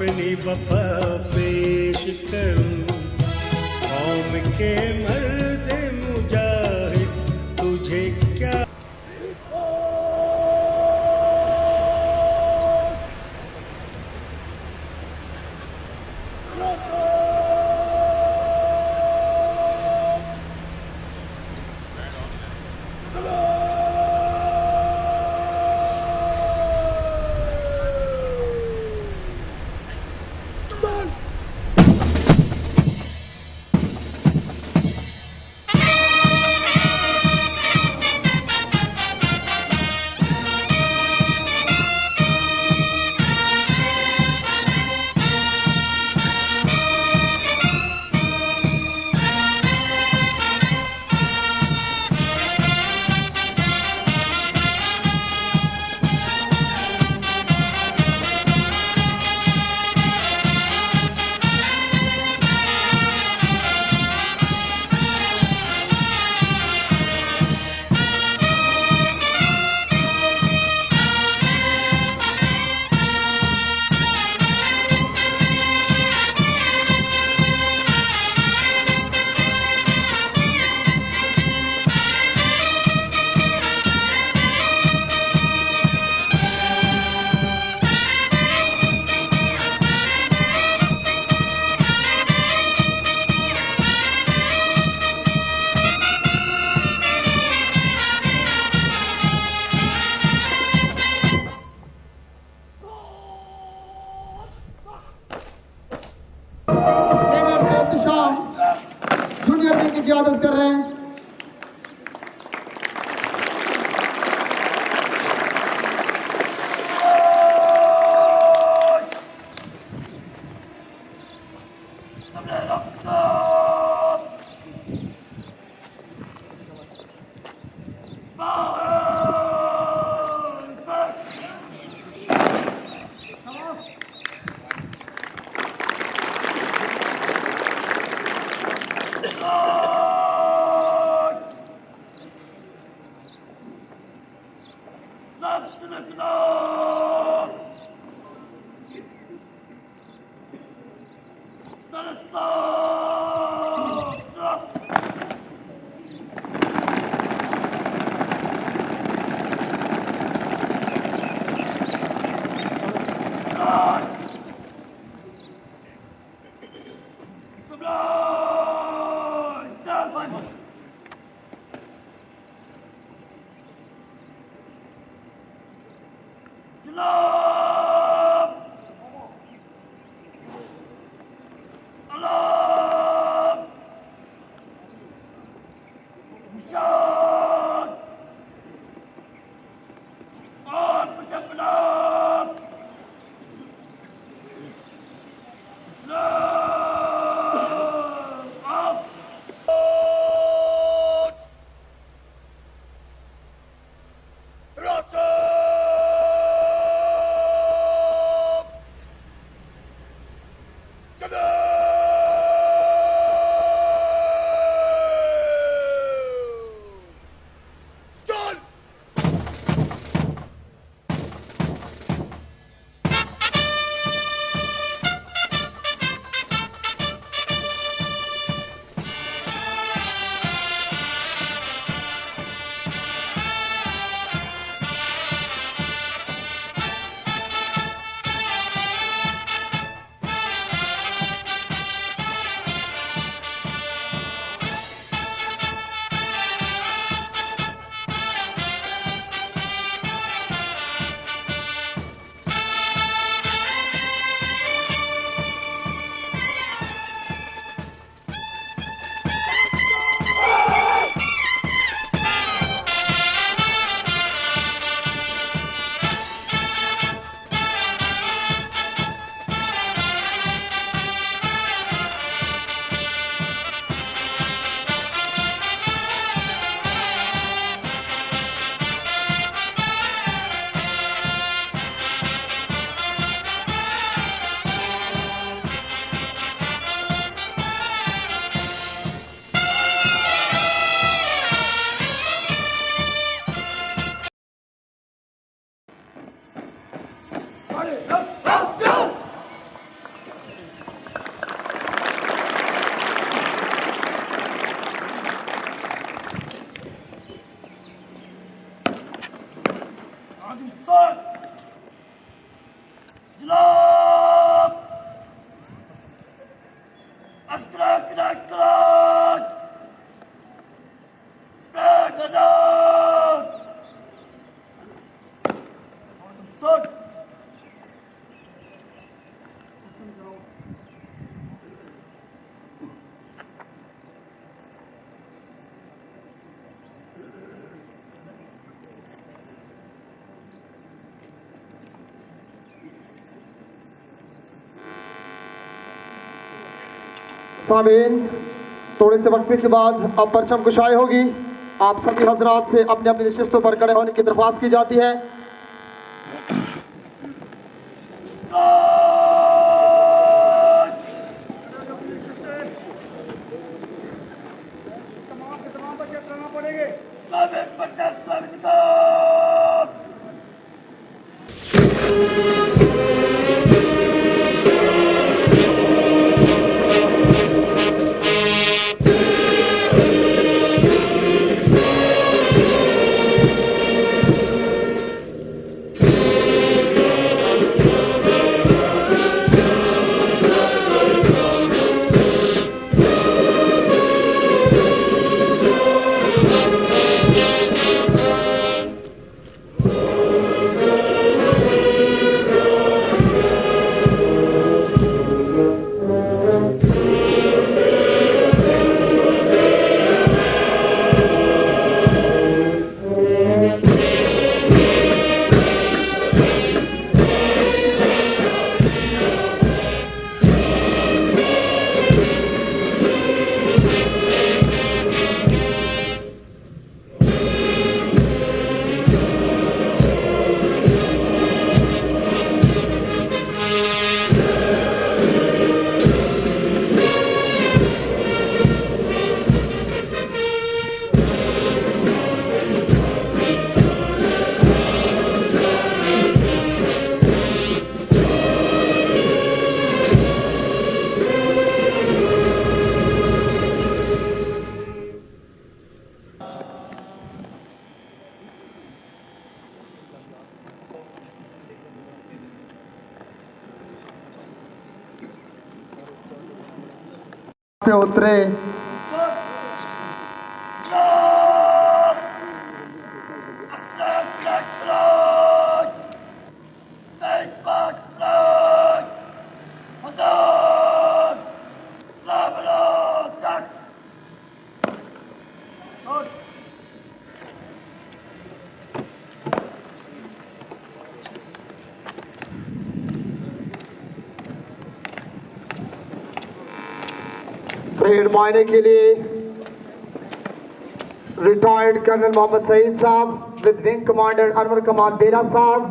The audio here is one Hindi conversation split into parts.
अपनी वफा पेश करूं, कौम के मर्द मुजाहिद तुझे क्या। की आदत कर रहे हैं। सामीन, थोड़े से वक्फे के बाद अब परचम कुशाई होगी। आप सभी हजरात से अपने अपनी नशिस्तों पर खड़े होने की दरख्वास्त की जाती है। पे उतरे परेड मुआयने के लिए रिटायर्ड कर्नल मोहम्मद सईद साहब विद विंग कमांडर अनवर कमाल बेरा साहब।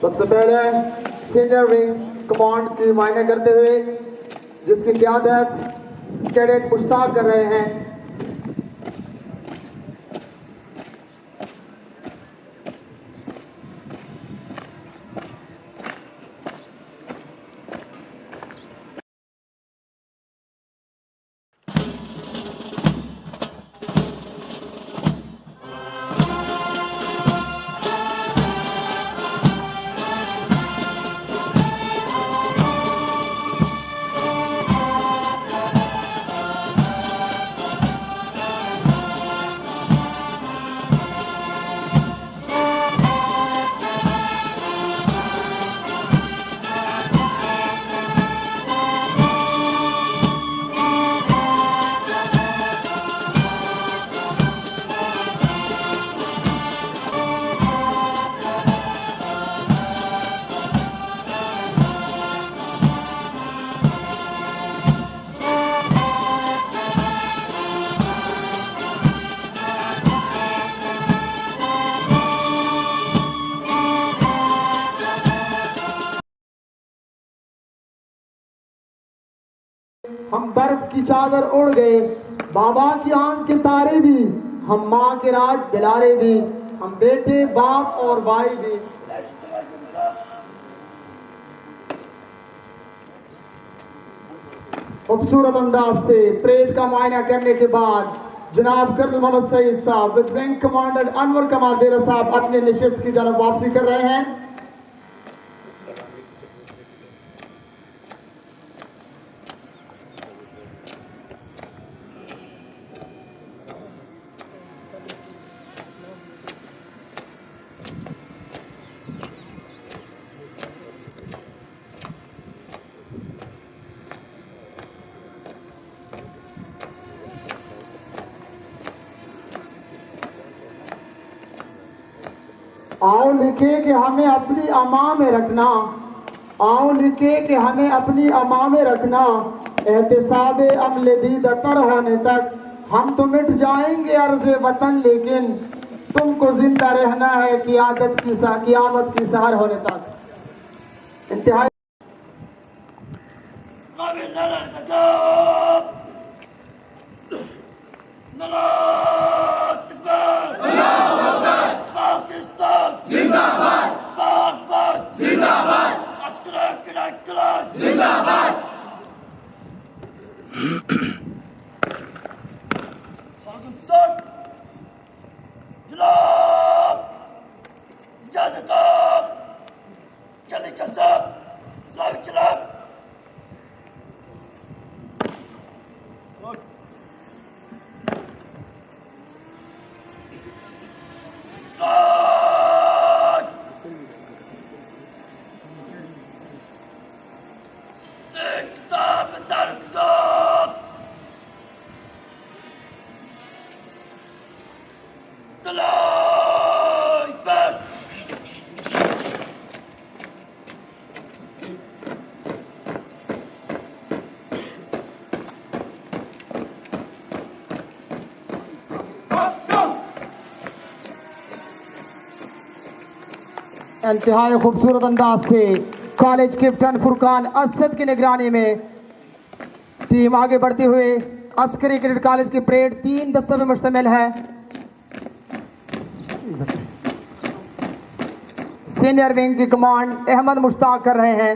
सबसे पहले सीनियर विंग कमांड की मुआयना करते हुए जिसकी क़यादत कैडेट मुश्ताक कर रहे हैं। हम बर्फ की चादर उड़ गए, बाबा की आंख के तारे भी, हम माँ के राज दिलारे भी, हम बेटे बाप और भाई भी। खूबसूरत अंदाज से परेड का मुआयना करने के बाद जनाब कर्नल मोहम्मद सईद साहब विद विंग कमांडर अनवर कमाल बेरा साहब अपने निशिस्त की जानब वापसी कर रहे हैं। आओ लिखे कि हमें अपनी अमा में रखना, आओ लिखे कि हमें अपनी अमा में रखना, एहतिसाब अमल दीदतर होने तक हम तो मिट जाएंगे अर्ज़ वतन, लेकिन तुमको जिंदा रहना है क़यामत की सहर होने तक। इंतहाई इंतहाई खूबसूरत अंदाज से कॉलेज कैप्टन फुरकान असद की निगरानी में टीम आगे बढ़ते हुए अस्करी क्रिकेट कॉलेज की परेड 3 दस्तों में मुश्तमिल है। सीनियर विंग की कमांड अहमद मुश्ताक कर रहे हैं।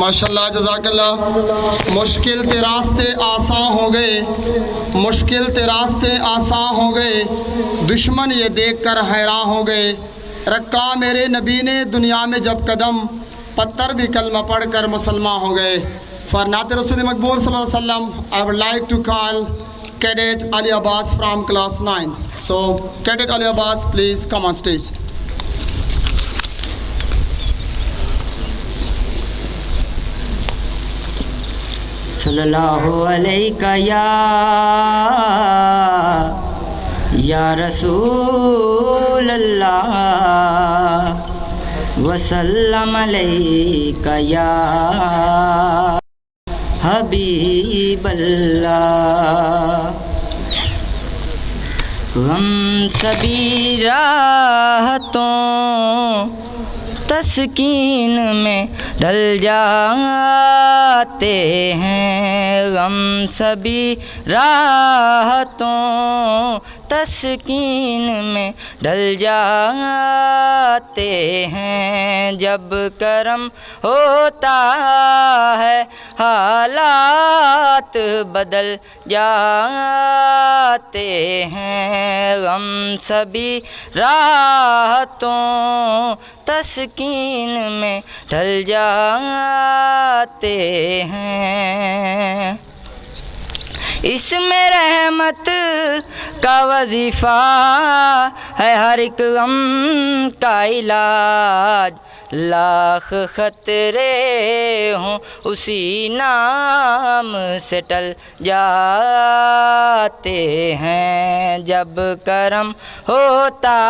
माशाल्लाह जज़ाकल्लाह। मुश्किल ते रास्ते आसान हो गए, मुश्किल ते रास्ते आसान हो गए, दुश्मन ये देखकर हैरान हो गए। रखा मेरे नबी ने दुनिया में जब कदम, पत्थर भी कलमा पढ़कर मुसलमान हो गए। फॉर नाते रसूल मकबूल सल्लल्लाहु अलैहि वसल्लम, I would like to call cadet Ali Abbas from class 9. So Cadet Ali Abbas, please come on stage. सल्लल्लाहु अलैका या रसूल अल्लाह वसल्लम अलैका या हबीब अल्लाह। हम सभी राहतों तस्कीन में ढल जाते हैं, हम सभी राहतों तस्कीन में ढल जाते हैं। जब करम होता है हालात बदल जाते हैं, हम सभी राहतों तस्कीन में ढल जाते हैं। इसमें रहमत का वजीफ़ा है हर एक गम का इलाज, लाख खतरे हों उसी नाम से टल जाते हैं। जब करम होता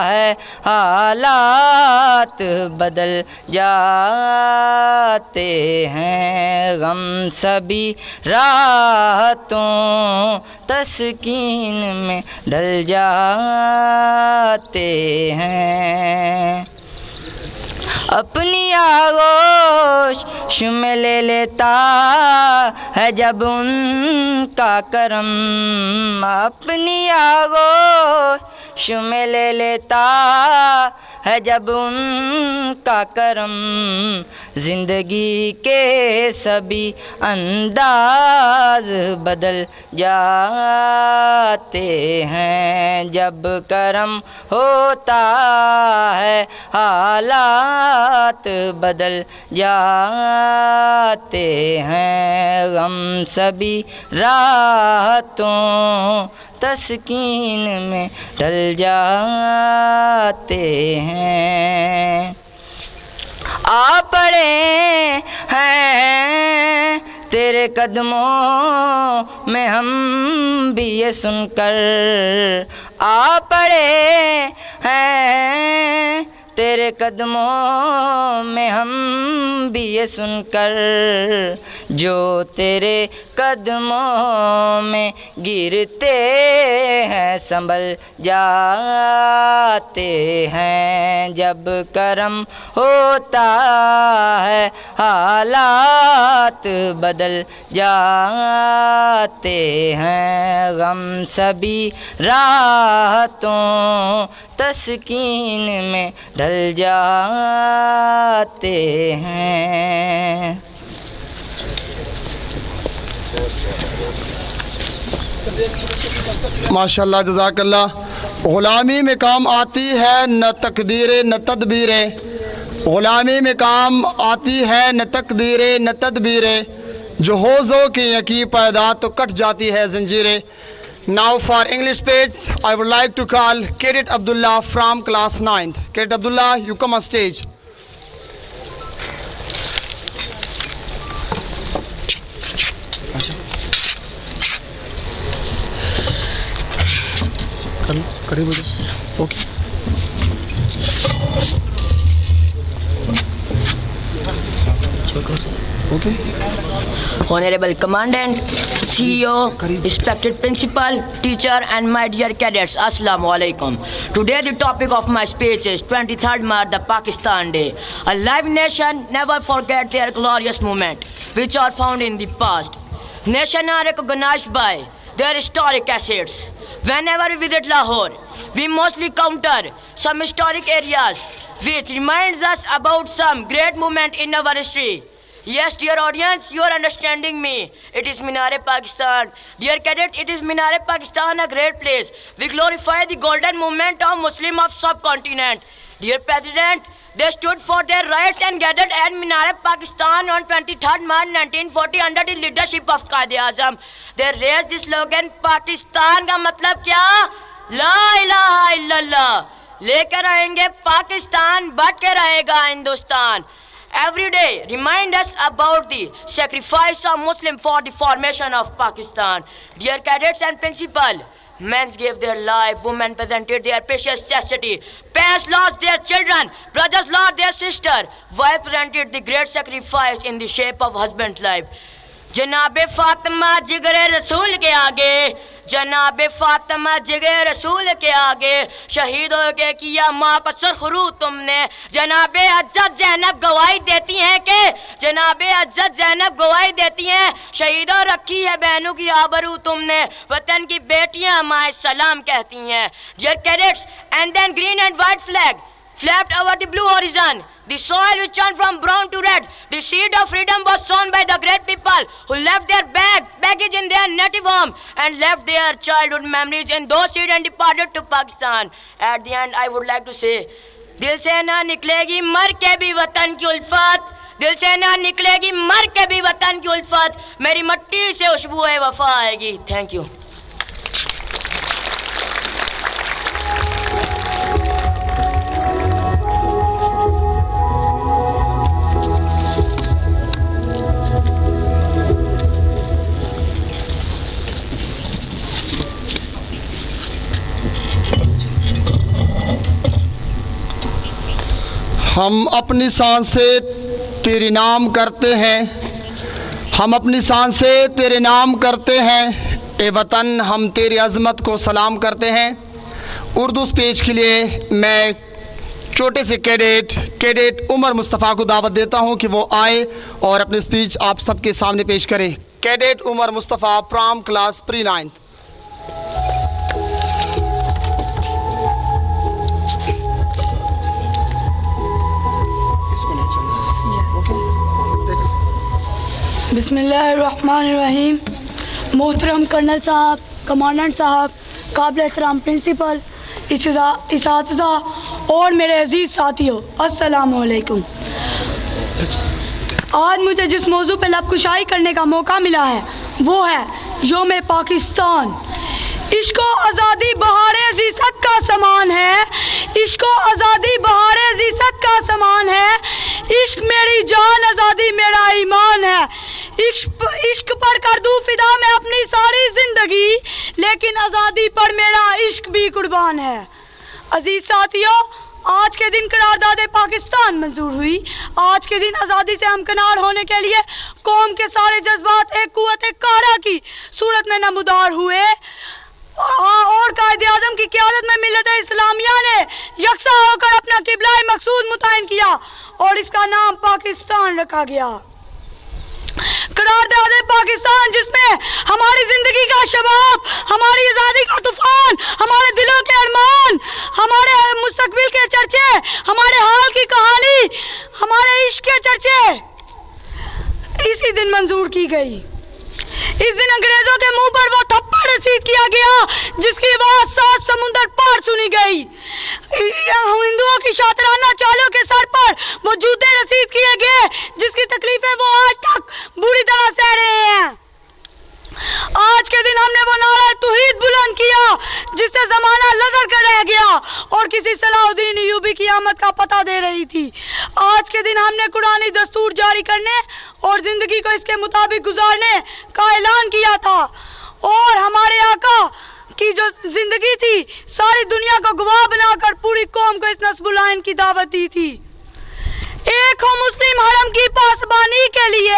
है हालात बदल जाते हैं, गम सभी राहतों तस्कीन में ढल जाते हैं। अपनी आगोश में ले लेता है जब उनका करम, अपनी आगोश में ले लेता है जब उनका करम, ज़िंदगी के सभी अंदाज बदल जाते हैं। जब करम होता है हालात बदल जाते हैं, गम सभी राहतों तस्कीन में ढल जाते हैं। आ पड़े हैं तेरे कदमों में हम भी ये सुनकर आ पड़े हैं, तेरे कदमों में हम भी ये सुनकर जो तेरे कदमों में गिरते हैं संभल जाते हैं। जब करम होता है हालात बदल जाते हैं, गम सभी राहतों तस्कीन में ढल जाते हैं। माशाल्लाह जज़ाकल्लाह। ग़ुलामी में काम आती है न तकदीरें न तदबीरें, ग़ुलामी में काम आती है न तकदीरें न तदबीरें, जो होज़ों की यकीन पैदा तो कट जाती है ज़ंजीरें। Now for English page, I would like to call Cadet Abdullah from class 9th. Cadet Abdullah, you come on stage. Okay. Okay. Honorable Commandant, CEO, respected Principal, Teacher and my dear cadets, Assalamu alaikum. Today the topic of my speech is 23rd March, the Pakistan Day. A live nation never forget their glorious moment which are found in the past. Nation are recognized by their historic assets. Whenever we visit Lahore, we mostly counter some historic areas which reminds us about some great moment in our history. Yes, dear audience, you are understanding me. It is Minar-e-Pakistan. Dear cadet, it is Minar-e-Pakistan, a great place. We glorify the golden movement of Muslim of subcontinent. Dear President, they stood for their rights and gathered at Minar-e-Pakistan on 23rd March 1940 under the leadership of Quaid-e-Azam. They raised the slogan, Pakistan का मतलब क्या? ला इलाहा इल्लल्लाह. लेकर आएंगे पाकिस्तान, बट के रहेगा Hindustan. Every day remind us about the sacrifice of Muslims for the formation of Pakistan. Dear cadets and principal, men gave their life, women presented their precious chastity, parents lost their children, brothers lost their sister, wife presented the great sacrifice in the shape of husband's life. जनाबे फातिमा जिगरे रसूल के आगे, जनाबे फातिमा जिगरे रसूल के आगे, शहीदों के किया माँ को सुरखरू तुमने. जनाबे अज्जत ज़ैनब गवाही देती हैं कि जनाबे अज्जत ज़ैनब गवाही देती हैं, शहीदों रखी है बहनों की आबरू तुमने. वतन की बेटियां माए सलाम कहती हैं. Dear cadets, and then green and white flag flapped over the blue horizon. The soil which turned from brown to red. The seed of freedom was sown by the great people who left their baggage in their native home and left their childhood memories in those seeds and departed to Pakistan. At the end, I would like to say, दिल से ना निकलेगी मर के भी वतन की उल्फत, दिल से ना निकलेगी मर के भी वतन की उल्फत, मेरी मट्टी से खुशबू वफा आएगी. Thank you. हम अपनी शान से तेरे नाम करते हैं, हम अपनी शान से तेरे नाम करते हैं, ए वतन हम तेरी अज़मत को सलाम करते हैं. उर्दू स्पीच के लिए मैं छोटे से कैडेट उमर मुस्तफ़ा को दावत देता हूं कि वो आए और अपनी स्पीच आप सबके सामने पेश करें. Cadet Umar Mustafa from class प्री-9th. बिस्मिल्लाहिर्रहमानिर्रहीम. मोहतरम कर्नल साहब, कमांडेंट साहब, काबिल एहतराम प्रिंसिपल, इसातिज़ा और मेरे अज़ीज़ साथियों, अस्सलामु अलैकुम. आज मुझे जिस मौजू पर लबकुशाई करने का मौका मिला है वो है यौम पाकिस्तान. इश्को आज़ादी बहारे अज़ीज़त का समान है, इश्को आज़ादी बहारे अज़ीज़त का समान है. इश्क मेरी जान, आज़ादी मेरा ईमान है। इश्क पर कर दूँ फिदा मैं अपनी सारी ज़िंदगी, लेकिन आज़ादी पर मेरा इश्क भी कुर्बान है। अजीज साथियों, आज के दिन करारदाद पाकिस्तान मंजूर हुई। आज के दिन आज़ादी से हमकिनार होने के लिए कौम के सारे जज्बात एक कुव्वत कहरा की सूरत में नमूदार हुए और कायदे आज़म की क़यादत में मिल्लत इस्लामिया ने यकसा होकर अपना किबला मकसूद मुतयन किया और इसका नाम पाकिस्तान रखा गया। करारदाद पाकिस्तान जिसमें हमारी ज़िंदगी का शबाब, हमारी आज़ादी का तूफान, हमारे दिलों के अरमान, हमारे मुस्तकबिल के चर्चे, हमारे हाल की कहानी, हमारे इश्क के चर्चे इसी दिन मंजूर की गई। इस दिन अंग्रेजों के मुंह पर वो थप्पड़ रसीद किया गया जिसकी आवाज़ 7 समुंदर पार सुनी गई। हिंदुओं की शातिराना चालों के सर पर वो जूते रसीद किए गए जिसकी तकलीफें वो आज तक बुरी तरह सह रहे हैं। आज के दिन हमने वो नारा तौहीद बुलंद किया जिससे जमाना लदर कर रह गया और किसी सलाहुद्दीन अय्यूबी की आमद का पता दे रही थी। आज के दिन हमने कुरानी दस्तूर जारी करने और ज़िंदगी को इसके मुताबिक गुजारने का ऐलान किया था और हमारे आका की जो ज़िंदगी थी सारी दुनिया को गवाह बनाकर पूरी कौम को इस नस्बुल आइन की दावत दी थी। एक हो मुस्लिम हरम की पासबानी के लिए,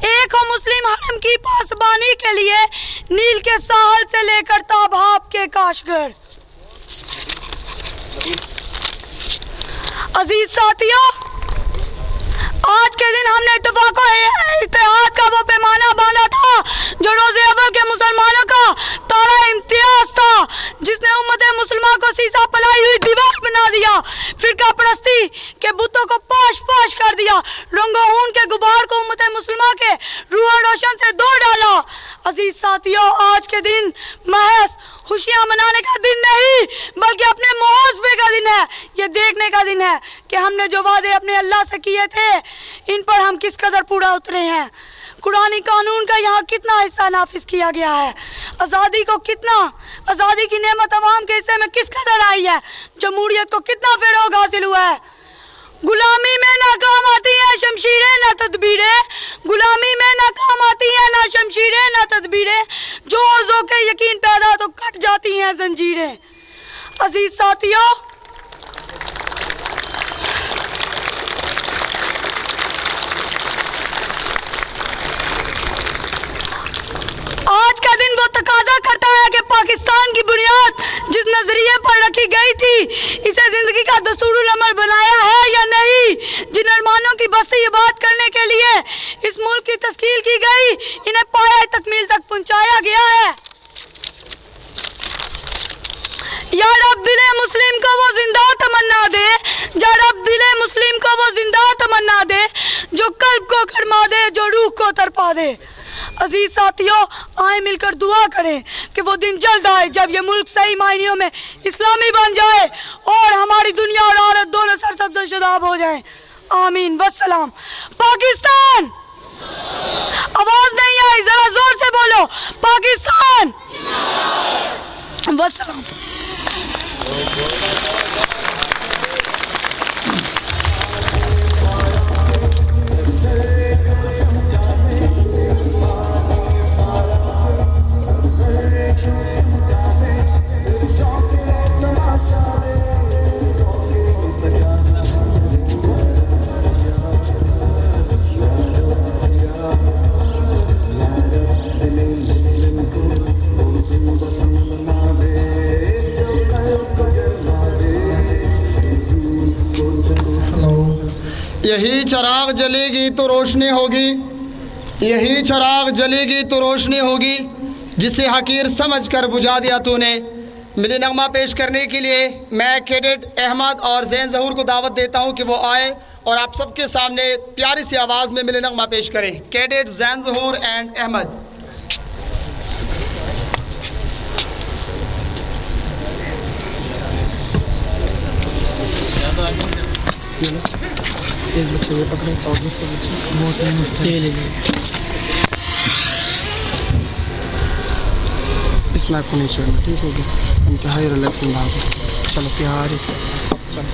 एक हो मुस्लिम हरम की पासबानी के लिए, नील के साहल से लेकर ताबहाब के काशगर। अजीज साथियों, आज के दिन हमने इत्तेहाद का वो पैमाना बांधा था जो रोज़े अव्वल के मुसलमानों का तारा इम्तियाज था, जिसने उम्मत मुसलमान को सीसा पलाई हुई दीवार बना दिया, फिरका परस्ती के बुतों को पाश पाश कर दिया, रंगो खून के गुबार को उम्मत मुसलमान के रूह रोशन से धो डाला। अजीज साथियों, आज के दिन महज खुशियाँ मनाने का दिन नहीं बल्कि अपने मुआवजे का दिन है। ये देखने का दिन है कि हमने जो वादे अपने अल्लाह से किए थे इन पर हम किस कदर पूरा उतरे हैं। कुरानी कानून का यहाँ कितना हिस्सा नाफिज किया गया है, आज़ादी को कितना, आज़ादी की नेमत अवाम के हिस्से में किस कदर आई है, जमहूरियत को कितना फ़रोग़ हासिल हुआ है। गुलामी में नाकाम आती हैं शमशीरें न तदबीरें, गुलामी में नाकाम आती हैं ना शमशीरें न तदबीरें, जो के यकीन पैदा तो कट जाती हैं जंजीरें। अजीज साथियों, आज का दिन वो तकाजा करता है कि पाकिस्तान की बुनियाद जिस नजरिए पर रखी गई थी इसे जिंदगी का दस्तूरुल अमल बनाया है या नहीं। जिन अरमानों की बस्ती इबादत करने के लिए इस मुल्क की तस्कील की गई, इन्हें पाया तकमील तक पहुंचाया गया है। या रब दिले मुस्लिम को वो जिंदा तमन्ना दे, या रब दिले मुस्लिम को वो जिंदा तमन्ना दे, जो कल्ब को गरमा दे, जो रूह को तरपा दे। अजीज साथियों, आए मिलकर दुआ करें कि वो दिन जल्द आए जब ये मुल्क सही मायनियों में इस्लामी बन जाए और हमारी दुनिया और औरत दोनों सरसब्ज़ शदाब हो जाए। आमीन वस्सलाम। पाकिस्तान, आवाज नहीं आई, जरा जोर से बोलो, पाकिस्तान वस्सलाम। यही चिराग जलेगी तो रोशनी होगी, यही चिराग जलेगी तो रोशनी होगी, जिसे हकीर समझकर बुझा दिया तूने। मिली नगमा पेश करने के लिए मैं कैडेट अहमद और ज़ैन ज़हूर को दावत देता हूं कि वो आए और आप सबके सामने प्यारी सी आवाज़ में मिली नगमा पेश करें। Cadet Zain Zahoor and Ahmed. एक बच्चे को पकड़े और दूसरे बच्चे बहुत ले इसमें आपको नहीं छोड़ना, ठीक होगी। इंतहाई रिलैक्स अंदाज है। चलो प्यार से चलो।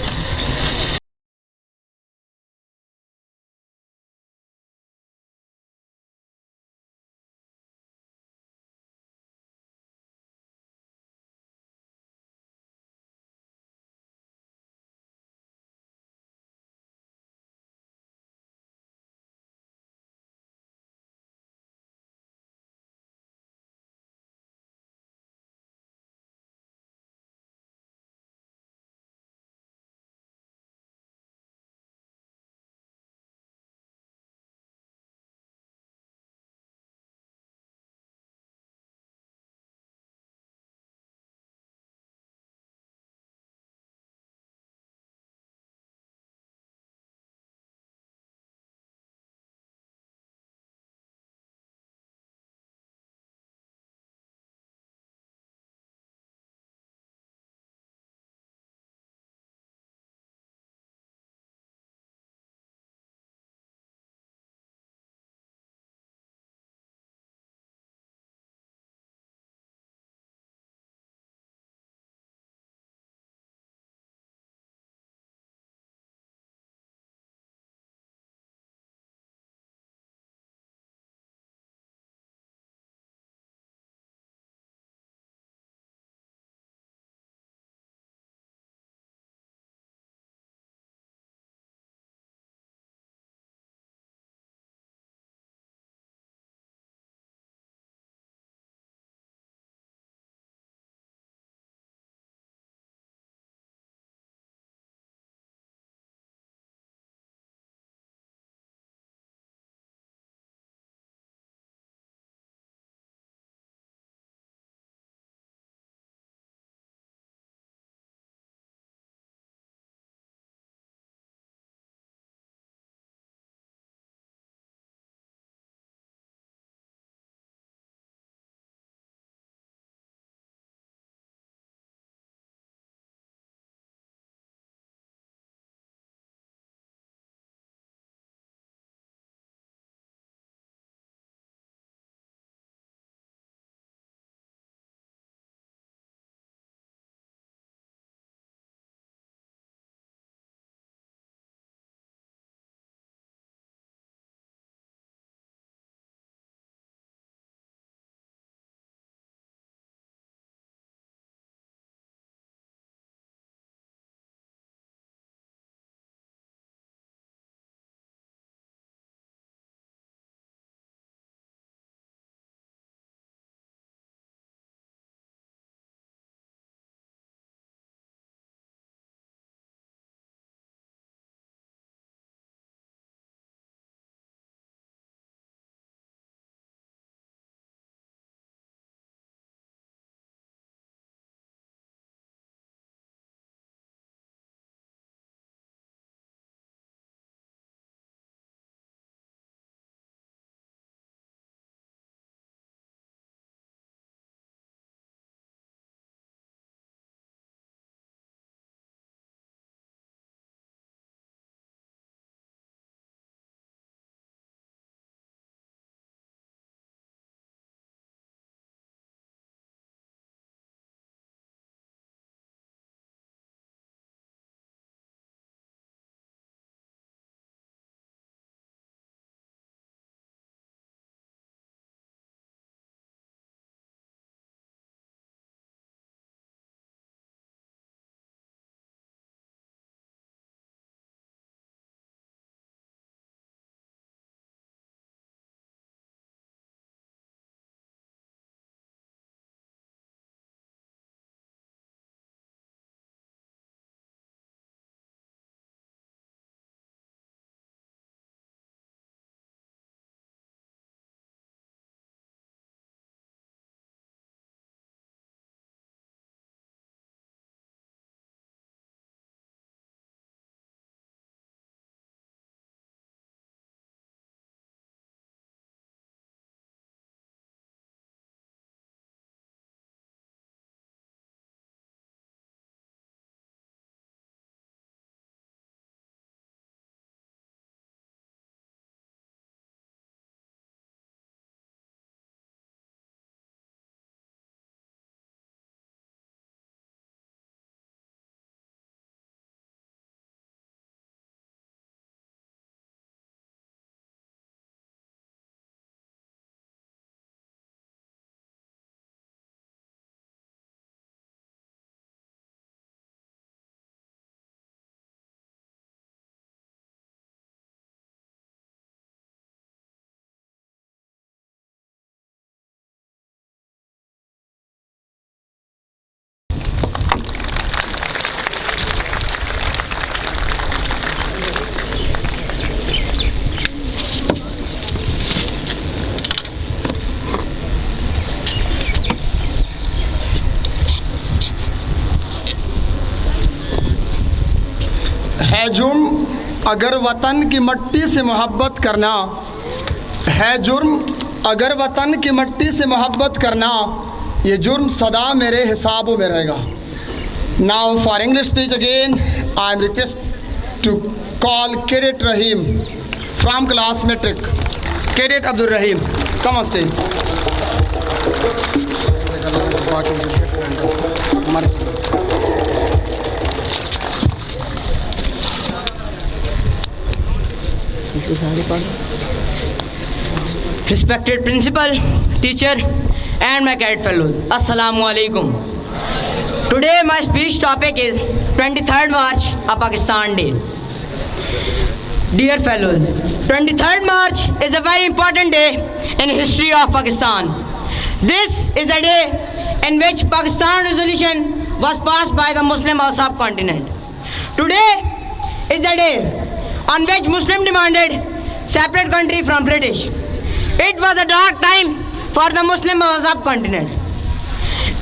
जुर्म अगर वतन की मिट्टी से मोहब्बत करना, है जुर्म अगर वतन की मिट्टी से मोहब्बत करना, ये जुर्म सदा मेरे हिसाबों में रहेगा। Now for English speech again I am request to call cadet Rahim from class matric. Cadet Abdul Rahim, come on stage. Respected principal, teacher and my cadet fellows, Assalamu alaikum. Today my speech topic is 23rd March, a Pakistan Day. Dear fellows, 23rd March is a very important day in history of Pakistan. This is a day in which Pakistan resolution was passed by the Muslim of subcontinent. Today is the day on which Muslim demanded separate country from British. It was a dark time for the Muslim of the subcontinent.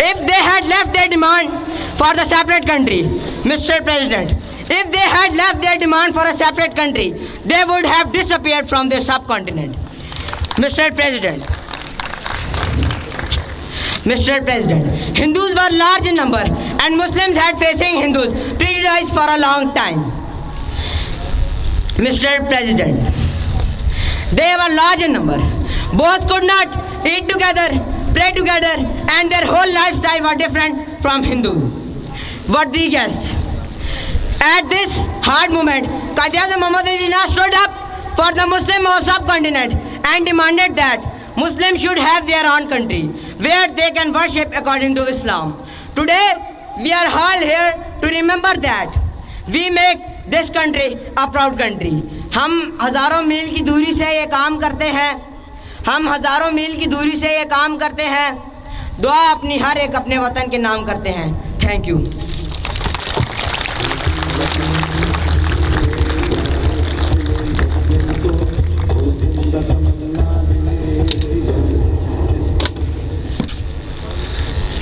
If they had left their demand for the separate country, Mr. President, if they had left their demand for a separate country, they would have disappeared from their subcontinent. Mr. President, Hindus were large in number and Muslims had facing Hindus prejudice for a long time. Mr. President, they were large in number. Both could not eat together, pray together, and their whole lifestyle were different from Hindus. But the guests, at this hard moment, Quaid-e-Azam Muhammad Ali Jinnah stood up for the Muslim of subcontinent and demanded that Muslims should have their own country where they can worship according to Islam. Today, we are all here to remember that. We make this country a proud country. हम हज़ारों मील की दूरी से ये काम करते हैं। दुआ अपनी हर एक अपने वतन के नाम करते हैं। Thank you.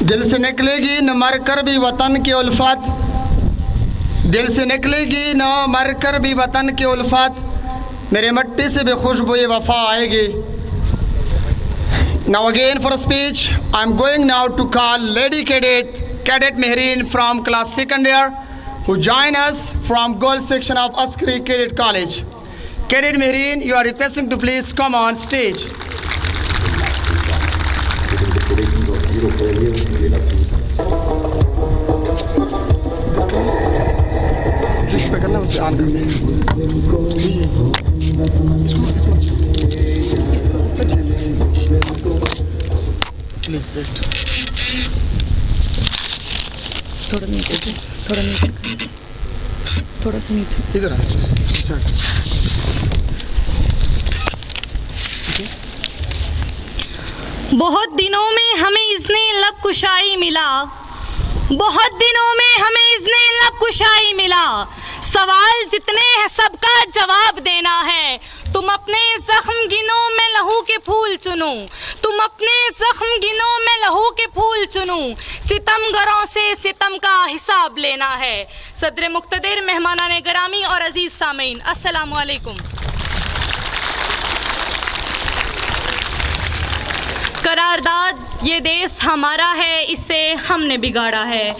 दिल से निकलेगी न मर कर भी वतन की उल्फत, दिल से निकलेगी न मर कर भी वतन की उल्फत, मेरे मट्टी से भी खुशबू वफा आएगी। Now again for a speech, I am going now to call Lady Cadet Mehreen from class 2nd year, who join us from girls section of Askari Cadet College. Cadet Mehreen, you are requesting to please come on stage. जिस पे करना उस पे ऑन कर दें। प्लीज वेट, थोड़ा नीचे, थोड़ा सा नीचे इधर बहुत दिनों में हमें इसने लब कुशाई मिला, बहुत दिनों में हमें इसने लब कुशाई मिला। सवाल जितने हैं सबका जवाब देना है। तुम अपने जख्म गिनों में लहू के फूल चुनो, तुम अपने जख्म गिनों में लहू के फूल चुनो, सितमगरों से सितम का हिसाब लेना है। सदर मुक्तदिर, मेहमानाने गरामी और अजीज सामीन, अस्सलामु अलैकुम। करारदाद ये देश हमारा है, इसे हमने बिगाड़ा है।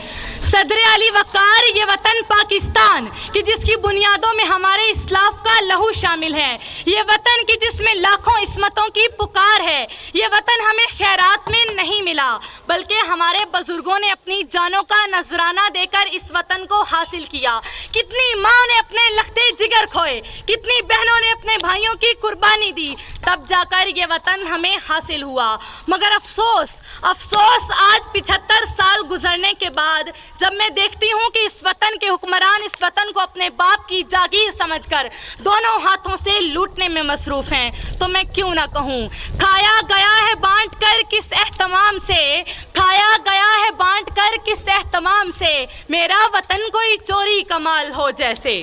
सदर अली वक़ार, ये वतन पाकिस्तान कि जिसकी बुनियादों में हमारे इस्लाफ का लहू शामिल है, ये वतन कि जिसमें लाखों इस्मतों की पुकार है, ये वतन हमें खैरात में नहीं मिला बल्कि हमारे बुजुर्गों ने अपनी जानों का नजराना देकर इस वतन को हासिल किया। कितनी माँ ने अपने लखते जिगर खोए, कितनी बहनों ने अपने भाइयों की कुर्बानी दी, तब जाकर ये वतन हमें हासिल हुआ। मगर अफसोस आज 75 साल गुजरने के बाद जब मैं देखती हूँ कि इस वतन के हुक्मरान इस वतन को अपने बाप की जागीर समझकर दोनों हाथों से लूटने में मसरूफ हैं, तो मैं क्यों ना कहूँ, खाया गया है बांट कर किस एहतमाम से, खाया गया है बांट कर किस एहतमाम से, मेरा वतन कोई चोरी कमाल हो जैसे।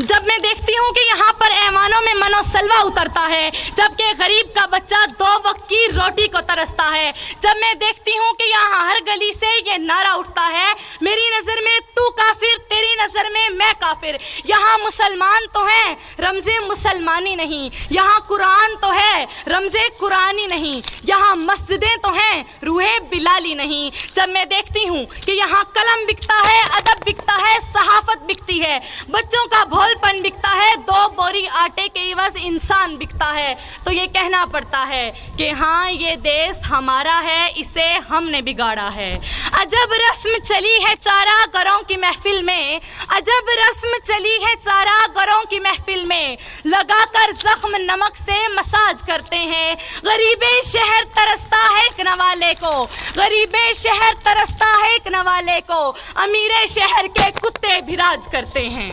जब मैं देखती हूँ कि यहाँ पर ऐवानों में मनोसलवा उतरता है, जबकि गरीब का बच्चा 2 वक्त की रोटी को तरसता है। जब मैं देखती हूँ कि यहाँ हर गली से ये नारा उठता है, मेरी नज़र में तू काफिर, तेरी नज़र में मैं काफिर। यहाँ मुसलमान तो हैं, रमज़े मुसलमानी नहीं। यहाँ कुरान तो है, रमज़े कुरानी नहीं। यहाँ मस्जिदें तो हैं, रूहे बिलाली नहीं। जब मैं देखती हूँ कि यहाँ कलम बिकता है, अदब बिकता है, सहाफत बिकती है, बच्चों का भोलपन बिकता है, 2 बोरी आटे के इवज़ इंसान बिकता है, तो ये कहना पड़ता है कि हाँ, ये देश हमारा है, इसे हमने बिगाड़ा है। अजब रस्म चली है चारा गरों की महफिल में, अजब रस्म चली है चारा गरों की महफिल में, लगाकर जख्म नमक से मसाज करते हैं। गरीबे शहर तरसता है एक नवाले को, गरीबे शहर तरसता है एक नवाले को, अमीरे शहर के कुत्ते भी राज करते हैं।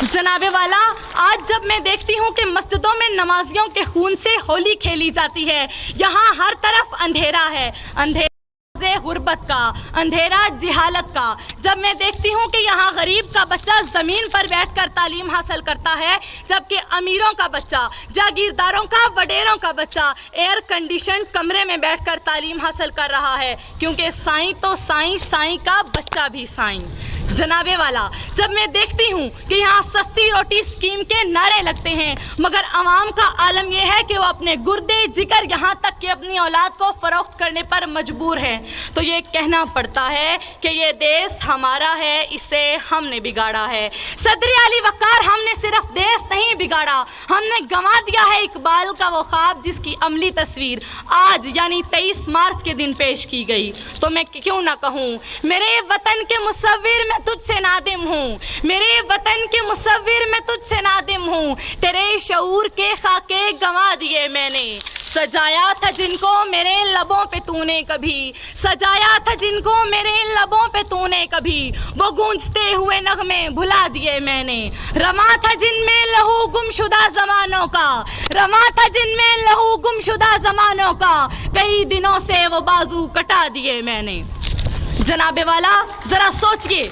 जनाबे वाला, आज जब मैं देखती हूँ कि मस्जिदों में नमाजियों के खून से होली खेली जाती है, यहाँ हर तरफ अंधेरा है, अंधेरा गुर्बत का, अंधेरा जिहालत का। जब मैं देखती हूँ कि यहाँ गरीब का बच्चा ज़मीन पर बैठकर तालीम हासिल करता है, जबकि अमीरों का बच्चा, जागीरदारों का, वडेरों का बच्चा एयर कंडीशन कमरे में बैठकर तालीम हासिल कर रहा है, क्योंकि साईं तो साईं, साईं का बच्चा भी साईं। जनाबे वाला, जब मैं देखती हूँ कि यहाँ सस्ती रोटी स्कीम के नारे लगते हैं, मगर आवाम का आलम यह है कि वो अपने गुर्दे जिगर यहाँ तक कि अपनी औलाद को फरोख्त करने पर मजबूर है, तो ये कहना पड़ता है कि ये देश हमारा है, इसे हमने बिगाड़ा है। सदर अली वक़ार, हमने सिर्फ देश नहीं बिगाड़ा, हमने गंवा दिया है इकबाल का वो ख्वाब जिसकी अमली तस्वीर आज यानी 23 मार्च के दिन पेश की गई। तो मैं क्यों ना कहूँ, मेरे वतन के मुसव्विर मैं तुझसे नादिम हूँ, मेरे वतन के मुसव्विर मैं तुझसे नादिम हूँ, तेरे शऊर के खाके गंवा दिए मैंने। सजाया था जिनको मेरे लबों पे तूने कभी, सजाया था जिनको मेरे लबों पे तूने कभी, वो गूंजते हुए नगमे भुला दिए मैंने। रमा था जिनमें लहू गुमशुदा जमानों का, रमा था जिनमें लहू गुमशुदा जमानों का, कई दिनों से वो बाजू कटा दिए मैंने। जनाबे वाला, जरा सोचिए,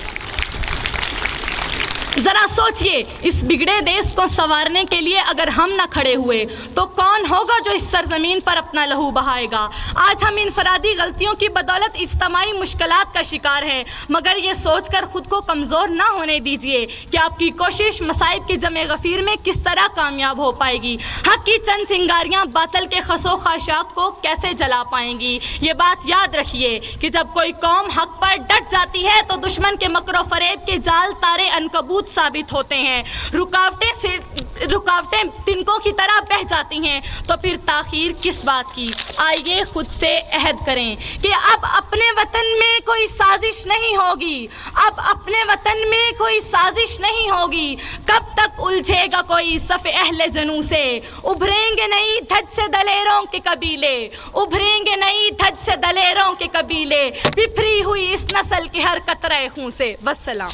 इस बिगड़े देश को संवारने के लिए अगर हम न खड़े हुए तो कौन होगा जो इस सरजमीन पर अपना लहू बहाएगा। आज हम इनफरादी गलतियों की बदौलत इज्तमाई मुश्किलात का शिकार हैं, मगर ये सोचकर खुद को कमज़ोर ना होने दीजिए कि आपकी कोशिश मसाइब के जमे गफ़ीर में किस तरह कामयाब हो पाएगी। हक की चंद चिंगारियाँ बातल के खसो ख़ाशात को कैसे जला पाएंगी। ये बात याद रखिए कि जब कोई कौम हक पर डट जाती है तो दुश्मन के मकरो फरेब के जाल तारे अनकबूत साबित होते हैं, रुकावटें तिनकों की तरह बह जाती हैं, तो फिर ताखीर किस बात की। आइए खुद से अहद करें कि अब अपने वतन में कोई साजिश नहीं होगी, अब अपने वतन में कोई साजिश नहीं होगी। कब तक उलझेगा कोई सफ़े अहले जनू से, उभरेंगे नई धज से दलेरों के कबीले, उभरेंगे नई धज से दलेरों के कबीले, बिफरी हुई इस नस्ल की हर कतरे खून से। वस्सलाम।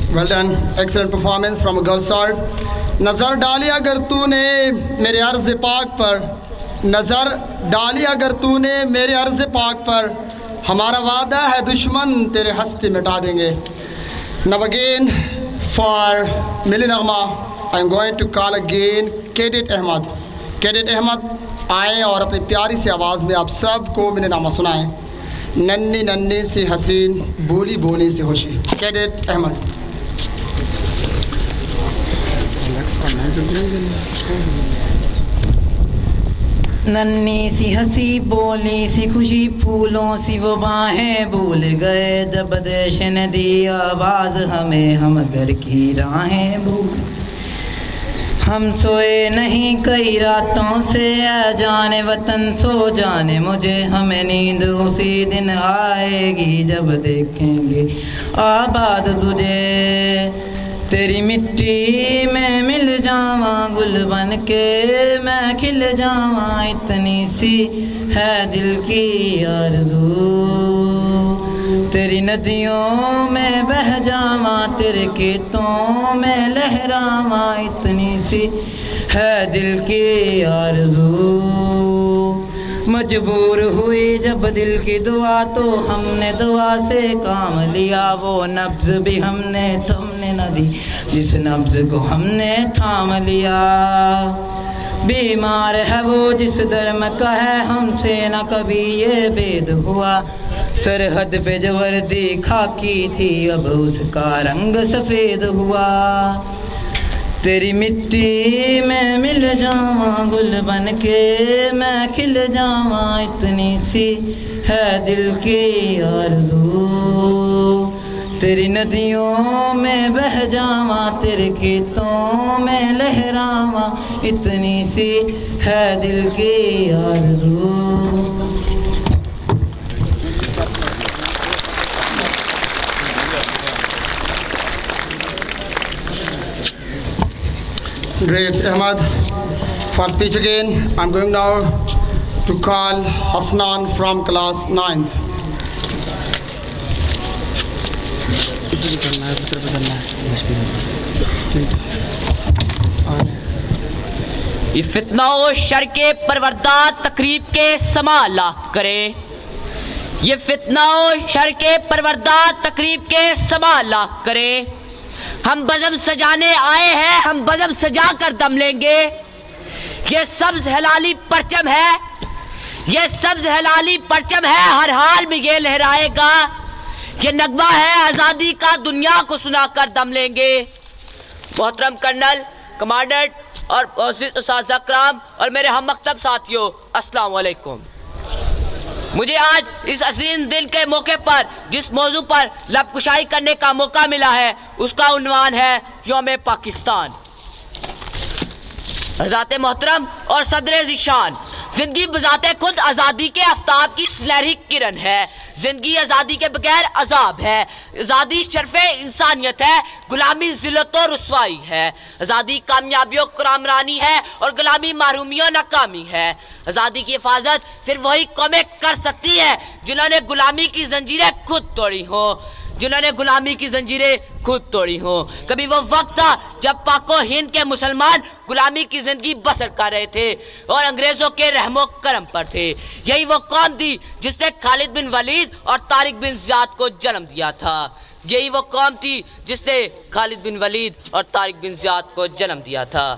Well done, excellent performance from a girl sword. नज़र डाली अगर तूने मेरे अर्ज़ पाक पर, नज़र डाली अगर तूने मेरे अर्ज़ पाक पर, हमारा वादा है दुश्मन तेरे हस्ती मिटा देंगे। Now again for मिली नगमा I am going to call again Cadet Ahmed. Cadet Ahmed आए और अपनी प्यारी सी आवाज़ में आप सबको मिली नामा सुनाएं। नन्ही नन्ही सी हसीन, बोली बोली सी खुशी। कैडेट अहमद। नन्ही सी हंसी, बोली सी खुशी, फूलों सी वो बाहें भूल गए, जब देश ने दी आवाज़ हमें, हम घर की राहें भूल। हम सोए नहीं कई रातों से, आ जाने वतन सो जाने मुझे, हमें नींद उसी दिन आएगी जब देखेंगे आबाद तुझे। तेरी मिट्टी में मिल जावा गुल बन के, मैं खिल जावा, इतनी सी है दिल की आरज़ू। तेरी नदियों में बह जावा, तेरे खेतों में लहरावा, इतनी सी है दिल की आरज़ू। मजबूर हुई जब दिल की दुआ तो हमने दुआ से काम लिया, वो नब्ज़ भी हमने थमने न दी जिस नब्ज़ को हमने थाम लिया। बीमार है वो जिस धर्म का है, हमसे न कभी ये भेद हुआ। सरहद पे जो वर्दी खाकी थी अब उसका रंग सफ़ेद हुआ। तेरी मिट्टी में मिल जावा, गुल बन के मैं खिल जावा, इतनी सी है दिल की आरज़ू। तेरी नदियों में बह जावा, तेरे खेतों में लहरावा, इतनी सी है दिल की आरज़ू। Great, Ahmad. For speech again, I'm going now to call Hasnan from class 9th. ये फितना व शर के परवरदा तकरीब के समा लाख करे। ये फितना व शर के परवरदा तकरीब के समा लाख करे। हम बज़म सजाने आए हैं, हम बज़म सजा कर दम लेंगे। ये सब्ज़ हलाली परचम है, ये सब्ज़ हलाली परचम है, हर हाल में ये लहराएगा। ये नगमा है आज़ादी का, दुनिया को सुनाकर दम लेंगे। मोहतरम कर्नल, कमांडेंट और उस्ताद कराम और मेरे हम मकतब साथियों, अस्सलाम वालेकुम। मुझे आज इस अजीम दिन के मौके पर जिस मौजू पर लबकुशाई करने का मौका मिला है उसका उन्वान है यौम पाकिस्तान। हज़रात मोहतरम और सदर ज़ीशान, जिंदगी बजाते खुद आज़ादी के आफ्ताब की सुनहरी किरण है। जिंदगी आज़ादी के बगैर अजाब है। आज़ादी शर्फ़े इंसानियत है, गुलामी ज़िल्लत और रुसवाई है। आज़ादी कामयाबियों कुरामरानी है और गुलामी महरूमियों नाकामी है। आज़ादी की हिफाजत सिर्फ वही कौमें कर सकती है जिन्होंने गुलामी की जंजीरें खुद तोड़ी हो, जिन्होंने गुलामी की जंजीरें खुद तोड़ी हो। कभी वो वक्त था जब पाको हिंद के मुसलमान गुलामी की जिंदगी बसर कर रहे थे और अंग्रेजों के रहमो करम पर थे। यही वो कौम थी जिसने खालिद बिन वलीद और तारिक बिन ज़ियाद को जन्म दिया था। यही वो कौम थी जिसने खालिद बिन वलीद और तारिक बिन ज़ियाद को जन्म दिया था।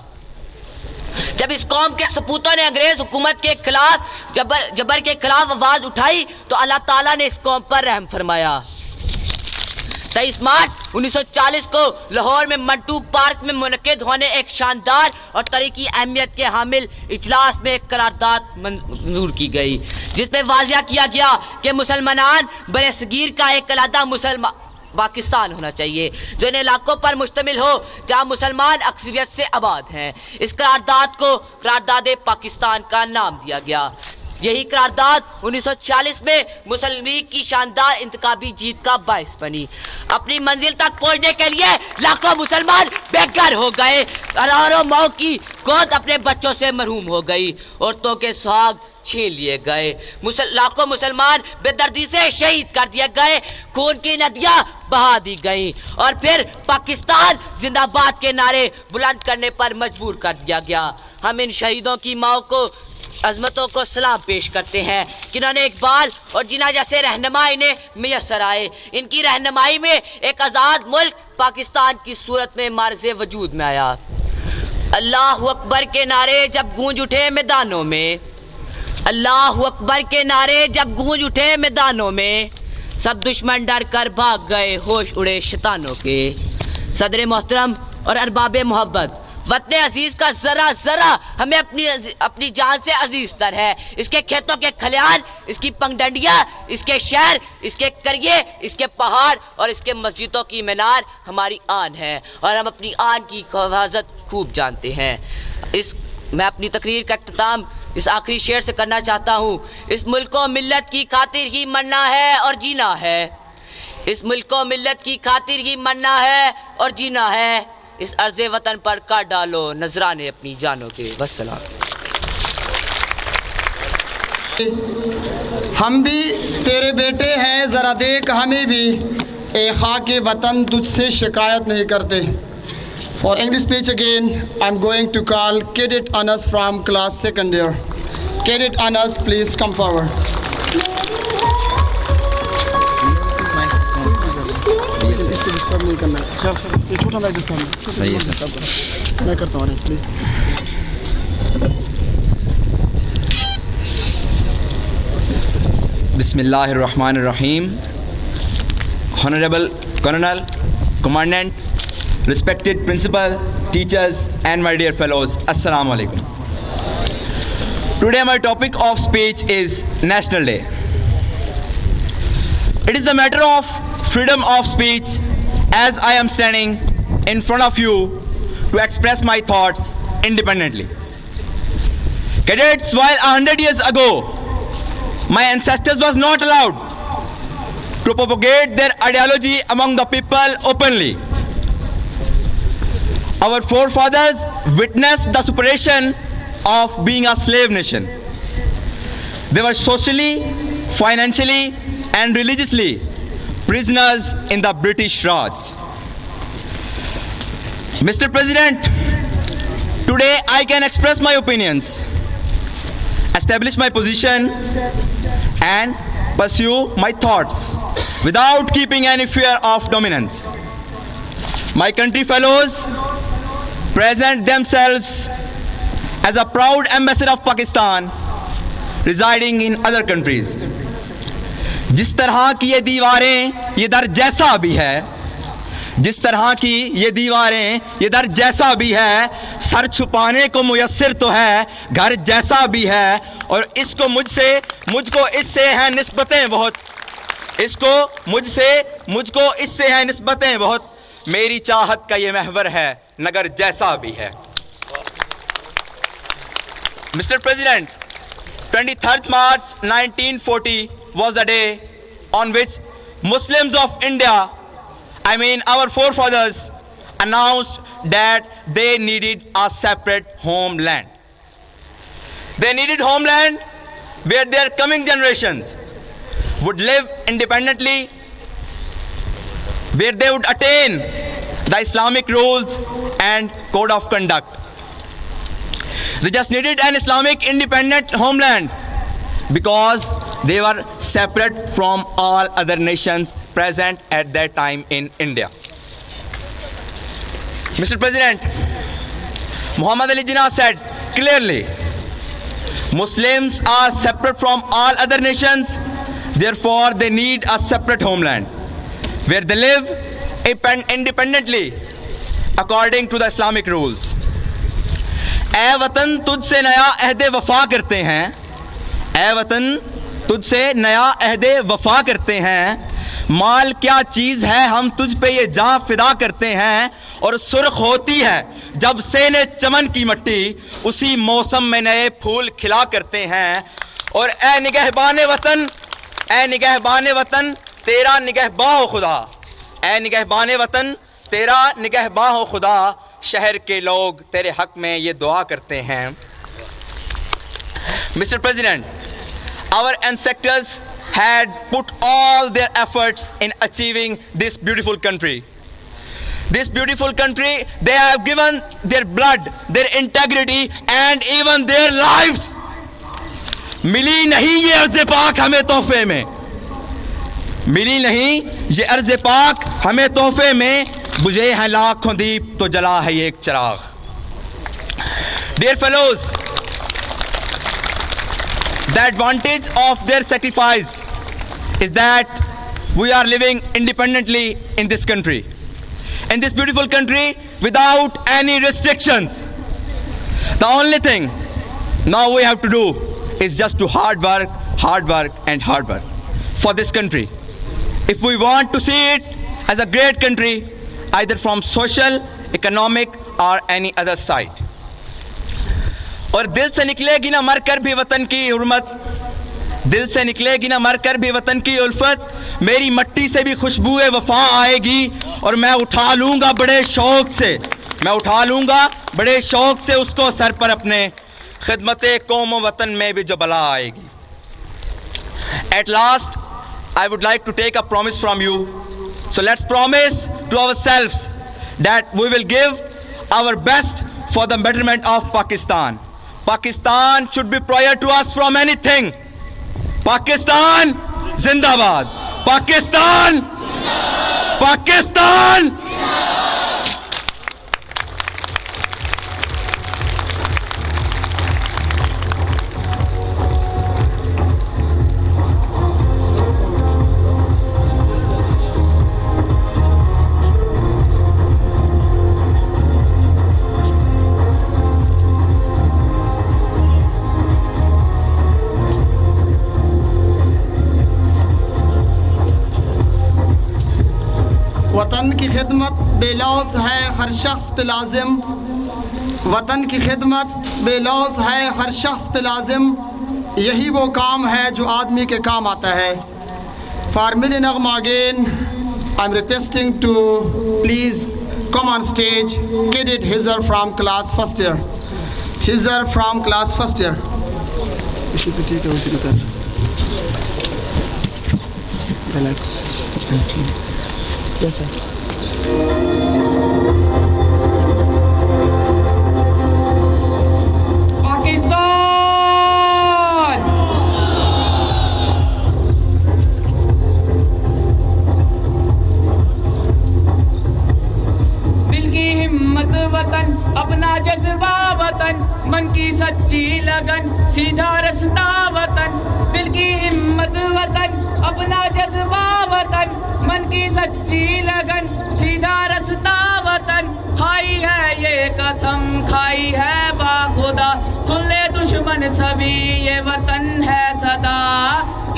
जब इस कौम के सपूतों ने अंग्रेज हुकूमत के खिलाफ जबर के खिलाफ आवाज उठाई तो अल्लाह ताला ने इस कौम पर रहम फरमाया। 23 मार्च 1940 को लाहौर में मंटू पार्क में मुनक्किद होने एक शानदार और तरीकी अहमियत के हामिल इजलास में एक करारदाद मंजूर की गई, जिसमें वाज़िया किया गया कि मुसलमान बरसगीर का एक अलहदा मुसलमान पाकिस्तान होना चाहिए जो इन इलाकों पर मुश्तमिल हो जहाँ मुसलमान अक्सरियत से आबाद हैं। इस करारदाद को करारदाद पाकिस्तान का नाम दिया गया। यही करारदाद 1946 में मुस्लिम लीग की शानदार इंतखाबी जीत का बायस बनी। अपनी मंजिल तक पहुंचने के लिए लाखों मुसलमान बेघर हो गए, हजारों माओ की गोद अपने बच्चों से महरूम हो गई, औरतों के सुहाग छीन लिए गए, लाखों मुसलमान बेदर्दी से शहीद कर दिए गए, खून की नदियां बहा दी गईं और फिर पाकिस्तान जिंदाबाद के नारे बुलंद करने पर मजबूर कर दिया गया। हम इन शहीदों की माओ को अजमतों को सलाम पेश करते हैं कि इन्होंने इकबाल और जिना जैसे रहनुमा इन्हें मैसर आए। इनकी रहनुमाई में एक आज़ाद मुल्क पाकिस्तान की सूरत में मार्ज़े वजूद में आया। अल्लाह अकबर के नारे जब गूंज उठे मैदानों में, अल्लाह अकबर के नारे जब गूंज उठे मैदानों में, सब दुश्मन डर कर भाग गए, होश उड़े शैतानों के। सदर मोहतरम और अरबाब मोहब्बत, वतन अजीज का जरा जरा हमें अपनी जान से अजीज तर है। इसके खेतों के खलियान, इसकी पंगडंडियाँ, इसके शहर, इसके करिए, इसके पहाड़ और इसके मस्जिदों की मीनार हमारी आन है और हम अपनी आन की हिफाजत खूब जानते हैं। मैं अपनी तकरीर का इख्तिताम इस आखिरी शेर से करना चाहता हूँ। इस मुल्क को मिल्लत की खातिर ही मरना है और जीना है। इस मुल्क को मिल्लत की खातिर ही मरना है और जीना है। इस अर्ज़े वतन पर काट डालो नजराने अपनी जानों के। वस्सलाम। हम भी तेरे बेटे हैं, ज़रा देख हमें भी, ए खाके वतन तुझसे शिकायत नहीं करते। For English speech again, I'm going to call Cadet Anas from class 2nd year. Cadet Anas, please come forward. Disturb नहीं करना, ये छोटा लाइट डिस्टर्ब सही है सर, मैं करता हूँ please. Bismillahirrahmanirrahim. Honorable Colonel, Commandant, respected principal, teachers and my dear fellows, Assalamu alaikum. Today my topic of speech is National Day. It is a matter of freedom of speech as I am standing in front of you to express my thoughts independently. Cadets, while 100 years ago my ancestors was not allowed to propagate their ideology among the people openly, our forefathers witnessed the suppression of being a slave nation. They were socially, financially and religiously prisoners in the British Raj. Mr. President, today I can express my opinions, establish my position and pursue my thoughts without keeping any fear of dominance. My country fellows present themselves as a proud ambassador of Pakistan residing in other countries. जिस तरह की ये दीवारें ये दर जैसा भी है, जिस तरह की ये दीवारें ये दर जैसा भी है, सर छुपाने को मुयस्सर तो है घर जैसा भी है, और इसको मुझको इससे हैं निस्बतें बहुत, इसको मुझको इससे हैं निस्बतें बहुत, मेरी चाहत का ये महवर है नगर जैसा भी है। Mr. President, 23rd March 1940 was the day on which Muslims of India, I mean our forefathers, announced that they needed a separate homeland. They needed homeland where their coming generations would live independently, where they would attain the Islamic rules and code of conduct. They just needed an Islamic independent homeland because they were separate from all other nations present at that time in India. Mr. President, Muhammad Ali Jinnah said clearly, Muslims are separate from all other nations, therefore they need a separate homeland where they live independently according to the Islamic rules. ऐ वतन तुझसे नया अहदे वफा करते हैं, ऐ वतन तुझसे नया अहदे वफा करते हैं, माल क्या चीज़ है हम तुझ पे ये जान फिदा करते हैं, और सुर्ख होती है जब सेने चमन की मट्टी उसी मौसम में नए फूल खिला करते हैं। और ऐ निगहबाने वतन तेरा निगहबां हो खुदा, ऐ निगहबाने वतन तेरा निगहबां हो खुदा, शहर के लोग तेरे हक में ये दुआ करते हैं। Mr. President, our ancestors had put all their efforts in achieving this beautiful country. This beautiful country, they have given their blood, their integrity and even their lives. मिली नहीं ये अर्ज़ पाक हमें तोहफे में, मिली नहीं ये अर्ज़ पाक हमें तोहफे में, बुझे हैं लाखों दीप तो जला है ये एक चिराग। Dear fellows, the advantage of their sacrifice is that we are living independently in this country, in this beautiful country without any restrictions. The only thing now we have to do is just to hard work and hard work for this country. If we want to see it as a great country, either from social, economic or any other side. और दिल से निकलेगी ना मरकर भी वतन की हुर्मत, दिल से निकलेगी ना मरकर भी वतन की उल्फत, मेरी मट्टी से भी खुशबूए वफा आएगी, और मैं उठा लूँगा बड़े शौक़ से उसको सर पर अपने, खिदमते कौम वतन में भी जो बला आएगी। At last, I would like to take a promise from you. So let's promise to ourselves that we will give our best for the betterment of Pakistan. Pakistan should be prior to us from anything. Pakistan Zindabad. Pakistan. Pakistan. वतन की खिदमत बेलौस है हर शख्स पे लाजिम, वतन की खिदमत बेलौस है हर शख्स पे लाजिम, यही वो काम है जो आदमी के काम आता है. For Milli Naghma again, I'm requesting to please come on stage Cadet Hizar from class first year. Hizar from class first year. इसी पे ठीक है, उसी पे कर. Relax. Yes, sir. अपना जज्बा वतन, मन की सच्ची लगन, सीधा रास्ता वतन. दिल की हिम्मत वतन, अपना जज्बा वतन, मन की सच्ची लगन, सीधा रास्ता वतन. खाई है ये कसम, खाई है बाखुदा, सुन ले दुश्मन सभी, ये वतन है सदा.